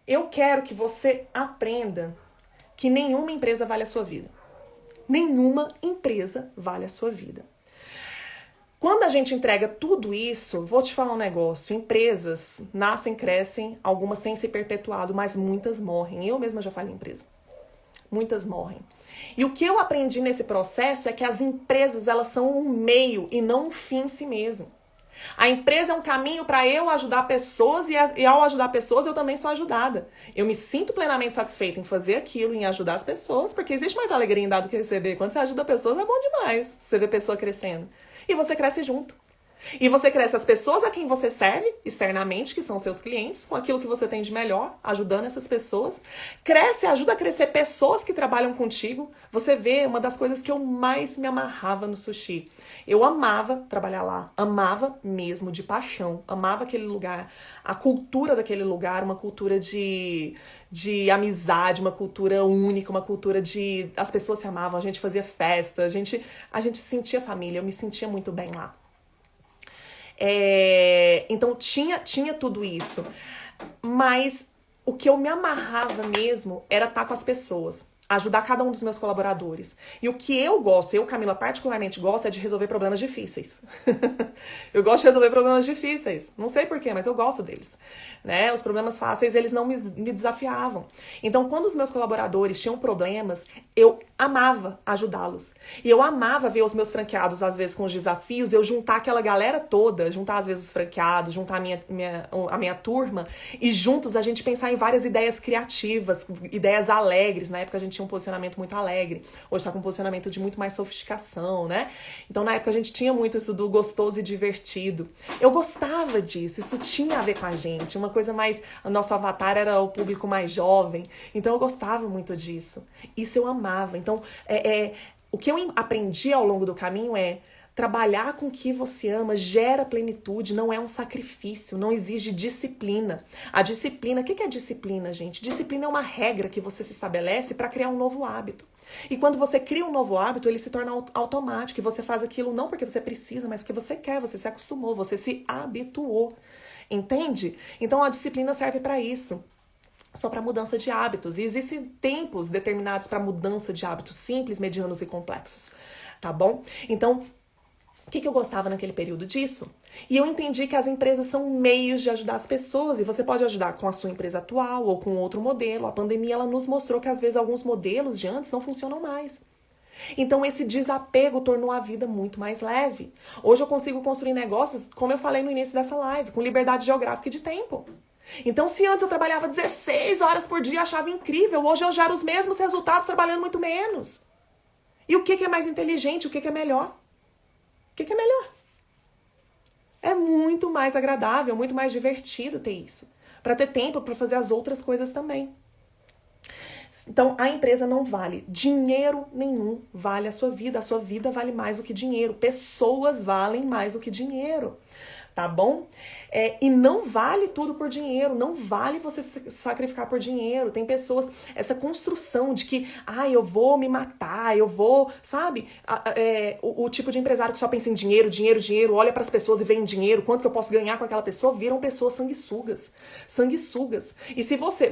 Speaker 1: Eu quero que você aprenda que nenhuma empresa vale a sua vida. Nenhuma empresa vale a sua vida. Quando a gente entrega tudo isso, vou te falar um negócio. Empresas nascem, crescem, algumas têm se perpetuado, mas muitas morrem. Eu mesma já falei em empresa. Muitas morrem. E o que eu aprendi nesse processo é que as empresas, elas são um meio e não um fim em si mesmo. A empresa é um caminho para eu ajudar pessoas e ao ajudar pessoas eu também sou ajudada. Eu me sinto plenamente satisfeita em fazer aquilo, em ajudar as pessoas, porque existe mais alegria em dar do que receber. Quando você ajuda pessoas é bom demais, você vê a pessoa crescendo. E você cresce junto. E você cresce as pessoas a quem você serve externamente, que são seus clientes, com aquilo que você tem de melhor, ajudando essas pessoas. Cresce, ajuda a crescer pessoas que trabalham contigo. Você vê uma das coisas que eu mais me amarrava no sushi. Eu amava trabalhar lá, amava mesmo, de paixão, amava aquele lugar, a cultura daquele lugar, uma cultura de amizade, uma cultura única, uma cultura de... As pessoas se amavam, a gente fazia festa, a gente sentia família, eu me sentia muito bem lá. Então tinha tudo isso, mas o que eu me amarrava mesmo era estar com as pessoas, ajudar cada um dos meus colaboradores. E o que eu gosto, eu, Camila, particularmente gosto, é de resolver problemas difíceis. Eu gosto de resolver problemas difíceis. Não sei porquê, mas eu gosto deles. Né? Os problemas fáceis, eles não me desafiavam. Então, quando os meus colaboradores tinham problemas, eu amava ajudá-los. E eu amava ver os meus franqueados, às vezes, com os desafios, eu juntar aquela galera toda, juntar, às vezes, os franqueados, juntar a minha turma, e juntos a gente pensar em várias ideias criativas, ideias alegres. Na época, a gente tinha um posicionamento muito alegre. Hoje tá com um posicionamento de muito mais sofisticação, né? Então, na época, a gente tinha muito isso do gostoso e divertido. Eu gostava disso, isso tinha a ver com a gente. Uma coisa mais... O nosso avatar era o público mais jovem. Então, eu gostava muito disso. Isso eu amava. Então, o que eu aprendi ao longo do caminho é trabalhar com o que você ama gera plenitude, não é um sacrifício, não exige disciplina. A disciplina, o que é disciplina, gente? Disciplina é uma regra que você se estabelece para criar um novo hábito. E quando você cria um novo hábito, ele se torna automático. E você faz aquilo não porque você precisa, mas porque você quer, você se acostumou, você se habituou. Entende? Então a disciplina serve para isso. Só para mudança de hábitos. E existem tempos determinados para mudança de hábitos simples, medianos e complexos. Tá bom? Então, o que eu gostava naquele período disso? E eu entendi que as empresas são meios de ajudar as pessoas. E você pode ajudar com a sua empresa atual ou com outro modelo. A pandemia, ela nos mostrou que às vezes alguns modelos de antes não funcionam mais. Então esse desapego tornou a vida muito mais leve. Hoje eu consigo construir negócios, como eu falei no início dessa live, com liberdade geográfica e de tempo. Então se antes eu trabalhava 16 horas por dia, eu achava incrível, hoje eu gero os mesmos resultados trabalhando muito menos. E o que é mais inteligente, o que é melhor? O que é melhor? É muito mais agradável, muito mais divertido ter isso. Para ter tempo para fazer as outras coisas também. Então, a empresa não vale. Dinheiro nenhum vale a sua vida vale mais do que dinheiro. Pessoas valem mais do que dinheiro, tá bom? E não vale tudo por dinheiro, não vale você se sacrificar por dinheiro. Tem pessoas, essa construção de que, eu vou me matar, eu vou, sabe? O tipo de empresário que só pensa em dinheiro, dinheiro, dinheiro, olha para as pessoas e vê em dinheiro, quanto que eu posso ganhar com aquela pessoa, viram pessoas sanguessugas. E se você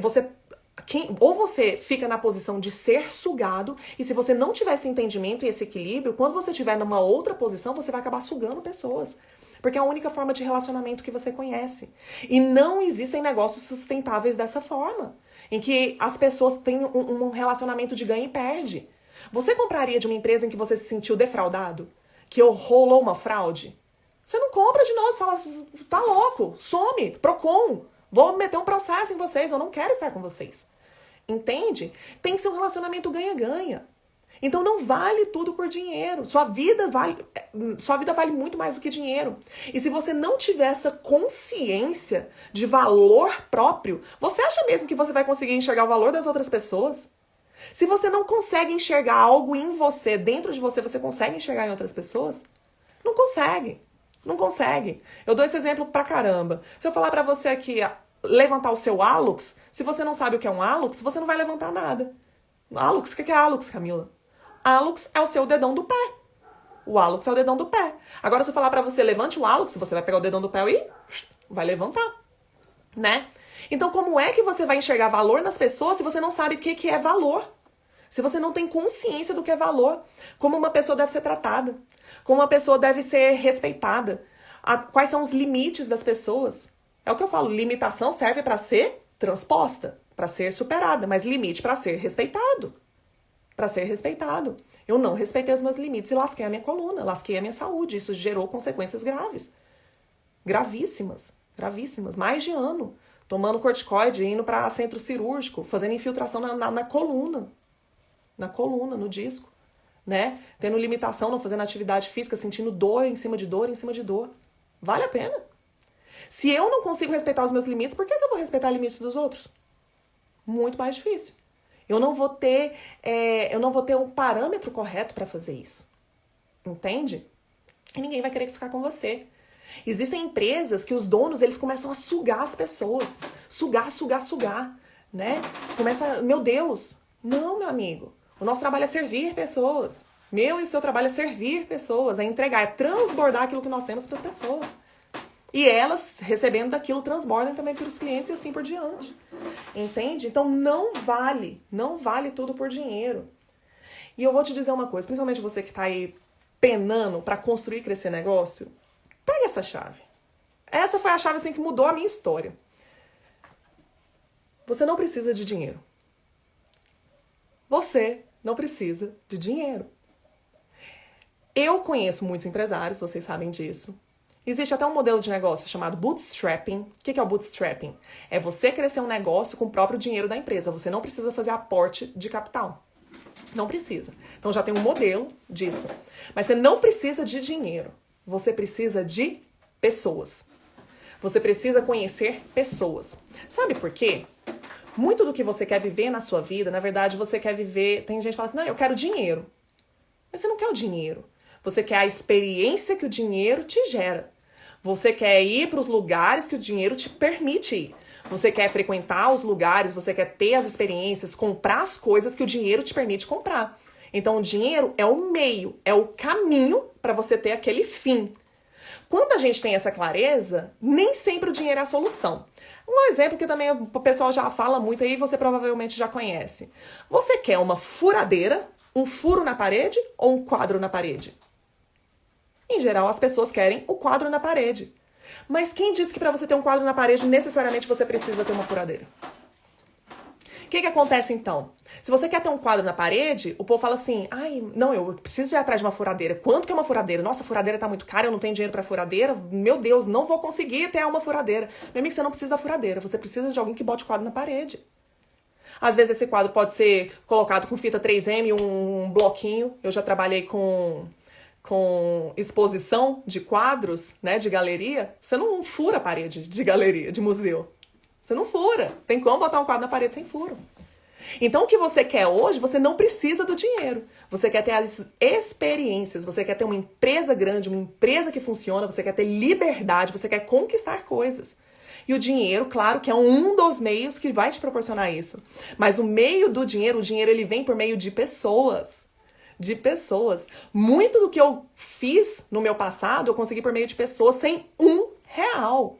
Speaker 1: ou você fica na posição de ser sugado, e se você não tiver esse entendimento e esse equilíbrio, quando você estiver numa outra posição, você vai acabar sugando pessoas. Porque é a única forma de relacionamento que você conhece. E não existem negócios sustentáveis dessa forma, em que as pessoas têm um relacionamento de ganha e perde. Você compraria de uma empresa em que você se sentiu defraudado? Que rolou uma fraude? Você não compra de nós, fala assim, tá louco, some, Procon, vou meter um processo em vocês, eu não quero estar com vocês. Entende? Tem que ser um relacionamento ganha-ganha. Então não vale tudo por dinheiro. Sua vida vale muito mais do que dinheiro. E se você não tiver essa consciência de valor próprio, você acha mesmo que você vai conseguir enxergar o valor das outras pessoas? Se você não consegue enxergar algo em você, dentro de você, você consegue enxergar em outras pessoas? Não consegue. Não consegue. Eu dou esse exemplo pra caramba. Se eu falar pra você aqui, levantar o seu hálux, se você não sabe o que é um hálux, você não vai levantar nada. Hálux? O que é hálux, Camila? Hálux é o seu dedão do pé. O hálux é o dedão do pé. Agora, se eu falar pra você, levante o hálux, você vai pegar o dedão do pé e vai levantar, né? Então, como é que você vai enxergar valor nas pessoas se você não sabe o que é valor? Se você não tem consciência do que é valor, como uma pessoa deve ser tratada, como uma pessoa deve ser respeitada, quais são os limites das pessoas. É o que eu falo, limitação serve para ser transposta, para ser superada, mas limite para ser respeitado. Para ser respeitado. Eu não respeitei os meus limites e lasquei a minha coluna, lasquei a minha saúde. Isso gerou consequências graves. Gravíssimas, gravíssimas. Mais de ano. Tomando corticoide, indo para centro cirúrgico, fazendo infiltração na coluna. Na coluna, no disco, né? Tendo limitação, não fazendo atividade física, sentindo dor em cima de dor, em cima de dor. Vale a pena? Se eu não consigo respeitar os meus limites, por que eu vou respeitar os limites dos outros? Muito mais difícil. Eu não vou ter um parâmetro correto para fazer isso. Entende? E ninguém vai querer ficar com você. Existem empresas que os donos, eles começam a sugar as pessoas. Sugar, né? Começa, meu Deus. Não, meu amigo. O nosso trabalho é servir pessoas. Meu e o seu trabalho é servir pessoas, é entregar, é transbordar aquilo que nós temos para as pessoas. E elas, recebendo daquilo, transbordam também para os clientes e assim por diante. Entende? Então não vale tudo por dinheiro. E eu vou te dizer uma coisa, principalmente você que está aí penando para construir e crescer negócio, pega essa chave. Essa foi a chave assim que mudou a minha história. Você não precisa de dinheiro. Você não precisa de dinheiro. Eu conheço muitos empresários, vocês sabem disso. Existe até um modelo de negócio chamado bootstrapping. O que é o bootstrapping? É você crescer um negócio com o próprio dinheiro da empresa. Você não precisa fazer aporte de capital. Não precisa. Então já tem um modelo disso. Mas você não precisa de dinheiro. Você precisa de pessoas. Você precisa conhecer pessoas. Sabe por quê? Muito do que você quer viver na sua vida, na verdade, você quer viver... Tem gente que fala assim, não, eu quero dinheiro. Mas você não quer o dinheiro. Você quer a experiência que o dinheiro te gera. Você quer ir para os lugares que o dinheiro te permite ir. Você quer frequentar os lugares, você quer ter as experiências, comprar as coisas que o dinheiro te permite comprar. Então, o dinheiro é o meio, é o caminho para você ter aquele fim. Quando a gente tem essa clareza, nem sempre o dinheiro é a solução. Um exemplo que também o pessoal já fala muito aí, você provavelmente já conhece. Você quer uma furadeira, um furo na parede ou um quadro na parede? Em geral, as pessoas querem o quadro na parede. Mas quem disse que para você ter um quadro na parede, necessariamente você precisa ter uma furadeira? O que acontece então? Se você quer ter um quadro na parede, o povo fala assim, ai, não, eu preciso ir atrás de uma furadeira. Quanto que é uma furadeira? Nossa, a furadeira tá muito cara, eu não tenho dinheiro pra furadeira. Meu Deus, não vou conseguir ter uma furadeira. Meu amigo, você não precisa da furadeira, você precisa de alguém que bote o quadro na parede. Às vezes esse quadro pode ser colocado com fita 3M, um bloquinho. Eu já trabalhei com exposição de quadros, né, de galeria. Você não fura a parede de galeria, de museu. Você não fura. Tem como botar um quadro na parede sem furo. Então, o que você quer hoje, você não precisa do dinheiro. Você quer ter as experiências, você quer ter uma empresa grande, uma empresa que funciona, você quer ter liberdade, você quer conquistar coisas. E o dinheiro, claro, que é um dos meios que vai te proporcionar isso. Mas o meio do dinheiro, o dinheiro ele vem por meio de pessoas. De pessoas. Muito do que eu fiz no meu passado, eu consegui por meio de pessoas sem R$1.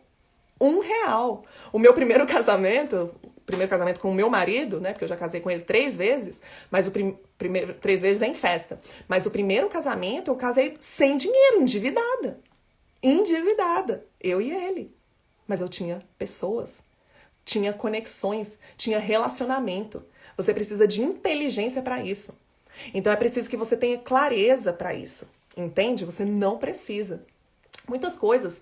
Speaker 1: R$1. O meu primeiro casamento com o meu marido, né? Porque eu já casei com ele 3 vezes, mas o primeiro 3 vezes é em festa. Mas o primeiro casamento eu casei sem dinheiro, endividada. endividada, eu e ele. Mas eu tinha pessoas, tinha conexões, tinha relacionamento. Você precisa de inteligência para isso. Então é preciso que você tenha clareza para isso, entende? Você não precisa. Muitas coisas,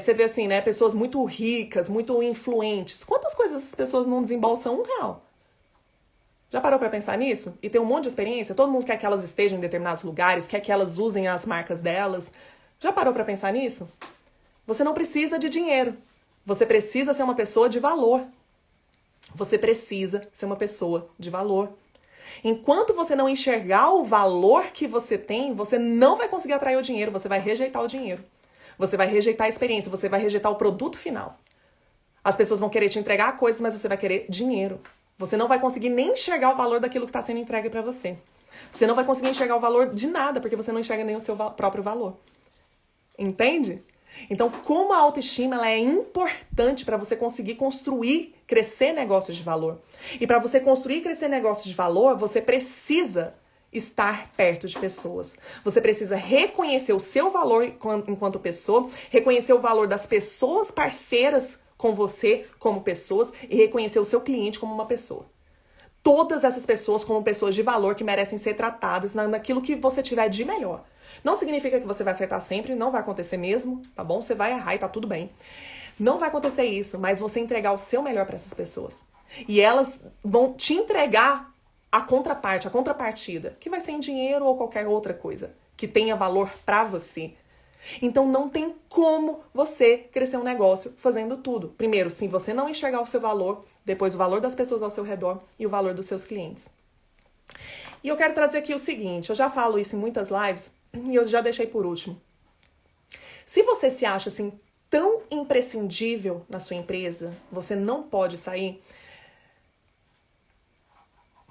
Speaker 1: você vê assim, né? Pessoas muito ricas, muito influentes. Quantas coisas essas pessoas não desembolsam R$ 1? Já parou pra pensar nisso? E tem um monte de experiência? Todo mundo quer que elas estejam em determinados lugares, quer que elas usem as marcas delas. Já parou pra pensar nisso? Você não precisa de dinheiro. Você precisa ser uma pessoa de valor. Você precisa ser uma pessoa de valor. Enquanto você não enxergar o valor que você tem, você não vai conseguir atrair o dinheiro, você vai rejeitar o dinheiro. Você vai rejeitar a experiência, você vai rejeitar o produto final. As pessoas vão querer te entregar coisas, mas você vai querer dinheiro. Você não vai conseguir nem enxergar o valor daquilo que está sendo entregue para você. Você não vai conseguir enxergar o valor de nada, porque você não enxerga nem o seu próprio valor. Entende? Então, como a autoestima ela é importante para você conseguir construir, crescer negócios de valor. E para você construir e crescer negócios de valor, você precisa estar perto de pessoas. Você precisa reconhecer o seu valor enquanto pessoa, reconhecer o valor das pessoas parceiras com você como pessoas e reconhecer o seu cliente como uma pessoa. Todas essas pessoas como pessoas de valor que merecem ser tratadas naquilo que você tiver de melhor. Não significa que você vai acertar sempre, não vai acontecer mesmo, tá bom? Você vai errar e tá tudo bem. Não vai acontecer isso, mas você entregar o seu melhor para essas pessoas. E elas vão te entregar a contraparte, a contrapartida, que vai ser em dinheiro ou qualquer outra coisa que tenha valor para você. Então não tem como você crescer um negócio fazendo tudo. Primeiro, se você não enxergar o seu valor, depois o valor das pessoas ao seu redor e o valor dos seus clientes. E eu quero trazer aqui o seguinte, eu já falo isso em muitas lives e eu já deixei por último. Se você se acha assim tão imprescindível na sua empresa, você não pode sair.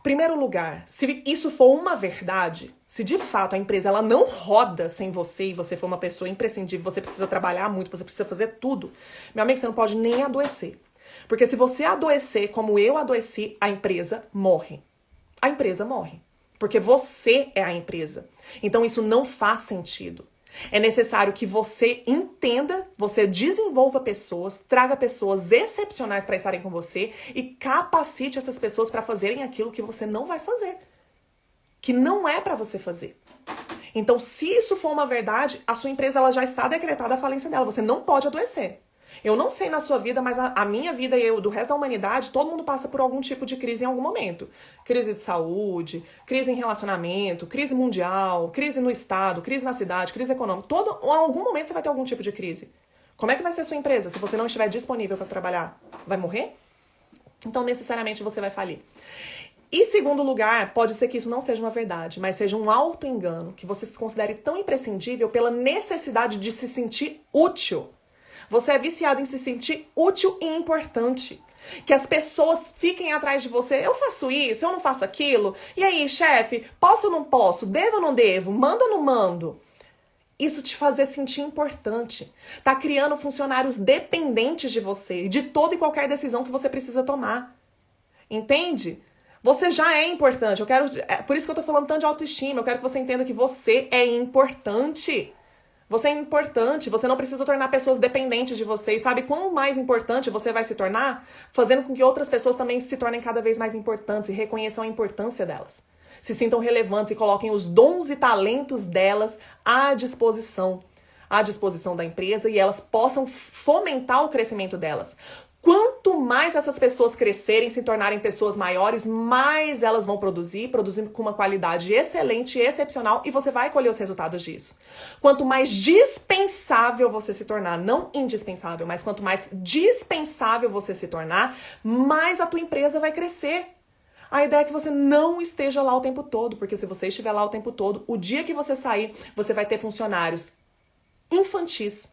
Speaker 1: Primeiro lugar, se isso for uma verdade, se de fato a empresa ela não roda sem você e você for uma pessoa imprescindível, você precisa trabalhar muito, você precisa fazer tudo, meu amigo, você não pode nem adoecer. Porque se você adoecer como eu adoeci, a empresa morre. A empresa morre. Porque você é a empresa. Então isso não faz sentido. É necessário que você entenda, você desenvolva pessoas, traga pessoas excepcionais para estarem com você e capacite essas pessoas para fazerem aquilo que você não vai fazer. Que não é para você fazer. Então, se isso for uma verdade, a sua empresa ela já está decretada a falência dela. Você não pode adoecer. Eu não sei na sua vida, mas a minha vida e eu, do resto da humanidade, todo mundo passa por algum tipo de crise em algum momento. Crise de saúde, crise em relacionamento, crise mundial, crise no estado, crise na cidade, crise econômica. Em algum momento você vai ter algum tipo de crise. Como é que vai ser a sua empresa se você não estiver disponível para trabalhar? Vai morrer? Então, necessariamente, você vai falir. E segundo lugar, pode ser que isso não seja uma verdade, mas seja um auto-engano, que você se considere tão imprescindível pela necessidade de se sentir útil. Você é viciado em se sentir útil e importante. Que as pessoas fiquem atrás de você. Eu faço isso, eu não faço aquilo. E aí, chefe, posso ou não posso? Devo ou não devo? Mando ou não mando? Isso te fazer sentir importante. Tá criando funcionários dependentes de você, de toda e qualquer decisão que você precisa tomar. Entende? Você já é importante. Por isso que eu tô falando tanto de autoestima. Eu quero que você entenda que você é importante. Você é importante, você não precisa tornar pessoas dependentes de você. E sabe quão mais importante você vai se tornar? Fazendo com que outras pessoas também se tornem cada vez mais importantes e reconheçam a importância delas. Se sintam relevantes e coloquem os dons e talentos delas à disposição da empresa e elas possam fomentar o crescimento delas. Quanto mais essas pessoas crescerem, se tornarem pessoas maiores, mais elas vão produzir com uma qualidade excelente e excepcional e você vai colher os resultados disso. Quanto mais dispensável você se tornar, não indispensável, mas quanto mais dispensável você se tornar, mais a tua empresa vai crescer. A ideia é que você não esteja lá o tempo todo, porque se você estiver lá o tempo todo, o dia que você sair, você vai ter funcionários infantis,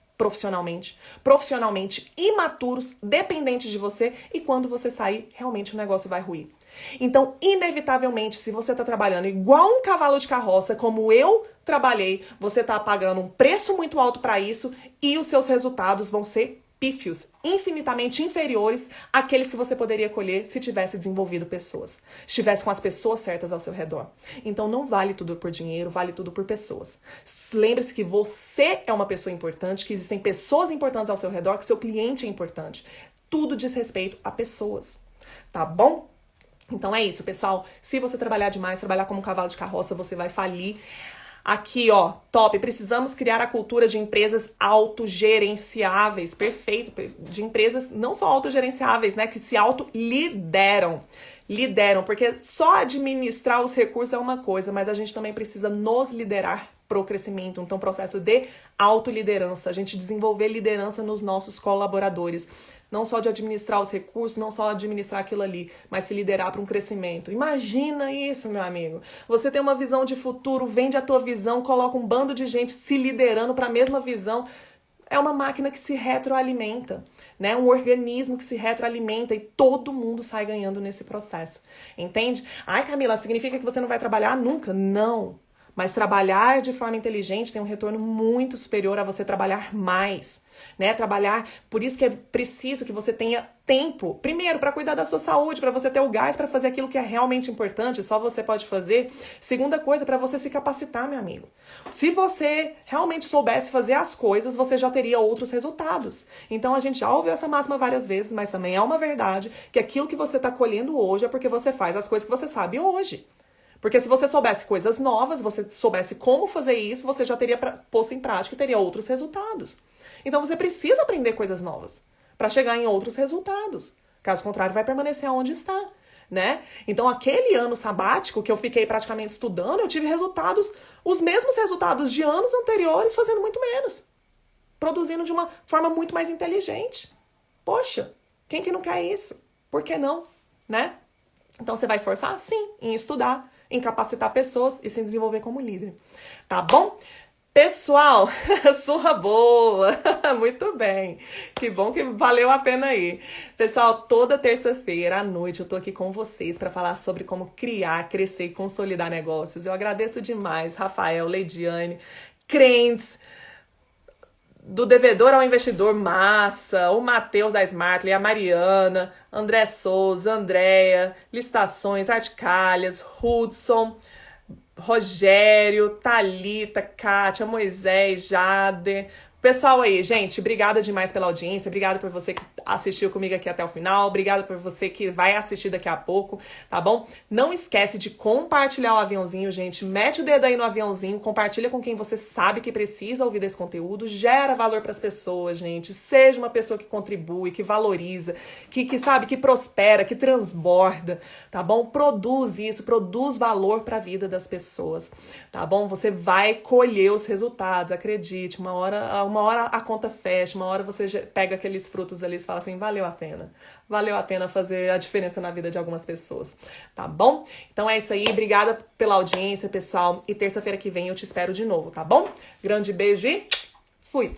Speaker 1: profissionalmente imaturos, dependentes de você, e quando você sair, realmente o negócio vai ruir. Então, inevitavelmente, se você está trabalhando igual um cavalo de carroça, como eu trabalhei, você está pagando um preço muito alto para isso e os seus resultados vão ser pífios, infinitamente inferiores àqueles que você poderia colher se tivesse desenvolvido pessoas, estivesse com as pessoas certas ao seu redor. Então não vale tudo por dinheiro, vale tudo por pessoas. Lembre-se que você é uma pessoa importante, que existem pessoas importantes ao seu redor, que seu cliente é importante. Tudo diz respeito a pessoas, tá bom? Então é isso, pessoal. Se você trabalhar demais, trabalhar como um cavalo de carroça, você vai falir. Aqui, ó, top. Precisamos criar a cultura de empresas autogerenciáveis. Perfeito. De empresas não só autogerenciáveis, né? Que se autolideram. Lideram, porque só administrar os recursos é uma coisa, mas a gente também precisa nos liderar pro crescimento. Então, processo de autoliderança. A gente desenvolver liderança nos nossos colaboradores. Não só de administrar os recursos, não só administrar aquilo ali, mas se liderar para um crescimento. Imagina isso, meu amigo. Você tem uma visão de futuro, vende a tua visão, coloca um bando de gente se liderando para a mesma visão. É uma máquina que se retroalimenta, né? Um organismo que se retroalimenta e todo mundo sai ganhando nesse processo. Entende? Ai, Camila, significa que você não vai trabalhar nunca? Não. Mas trabalhar de forma inteligente tem um retorno muito superior a você trabalhar mais, né? Trabalhar, por isso que é preciso que você tenha tempo, primeiro, para cuidar da sua saúde, para você ter o gás para fazer aquilo que é realmente importante, só você pode fazer. Segunda coisa, para você se capacitar, meu amigo. Se você realmente soubesse fazer as coisas, você já teria outros resultados. Então, a gente já ouviu essa máxima várias vezes, mas também é uma verdade que aquilo que você está colhendo hoje é porque você faz as coisas que você sabe hoje. Porque se você soubesse coisas novas, você soubesse como fazer isso, você já teria posto em prática e teria outros resultados. Então você precisa aprender coisas novas para chegar em outros resultados. Caso contrário, vai permanecer onde está, né? Então aquele ano sabático que eu fiquei praticamente estudando, eu tive resultados, os mesmos resultados de anos anteriores, fazendo muito menos. Produzindo de uma forma muito mais inteligente. Poxa, quem que não quer isso? Por que não, né? Então você vai esforçar? Sim, em estudar, em capacitar pessoas e se desenvolver como líder. Tá bom? Pessoal, surra boa! Muito bem! Que bom que valeu a pena aí. Pessoal, toda terça-feira à noite eu tô aqui com vocês para falar sobre como criar, crescer e consolidar negócios. Eu agradeço demais, Rafael, Leidiane, crentes, do devedor ao investidor, massa, o Matheus da Smartly, a Mariana, André Souza, Andréia, Listações, Articalhas, Hudson, Rogério, Thalita, Kátia, Moisés, Jader. Pessoal aí, gente, obrigada demais pela audiência, obrigada por você que assistiu comigo aqui até o final, obrigada por você que vai assistir daqui a pouco, tá bom? Não esquece de compartilhar o aviãozinho, gente, mete o dedo aí no aviãozinho, compartilha com quem você sabe que precisa ouvir desse conteúdo, gera valor para as pessoas, gente, seja uma pessoa que contribui, que valoriza, que sabe, que prospera, que transborda, tá bom? Produz isso, produz valor para a vida das pessoas, tá bom? Você vai colher os resultados, acredite, uma hora a conta fecha, uma hora você pega aqueles frutos ali e fala assim, valeu a pena fazer a diferença na vida de algumas pessoas, tá bom? Então é isso aí, obrigada pela audiência, pessoal, e terça-feira que vem eu te espero de novo, tá bom? Grande beijo e fui!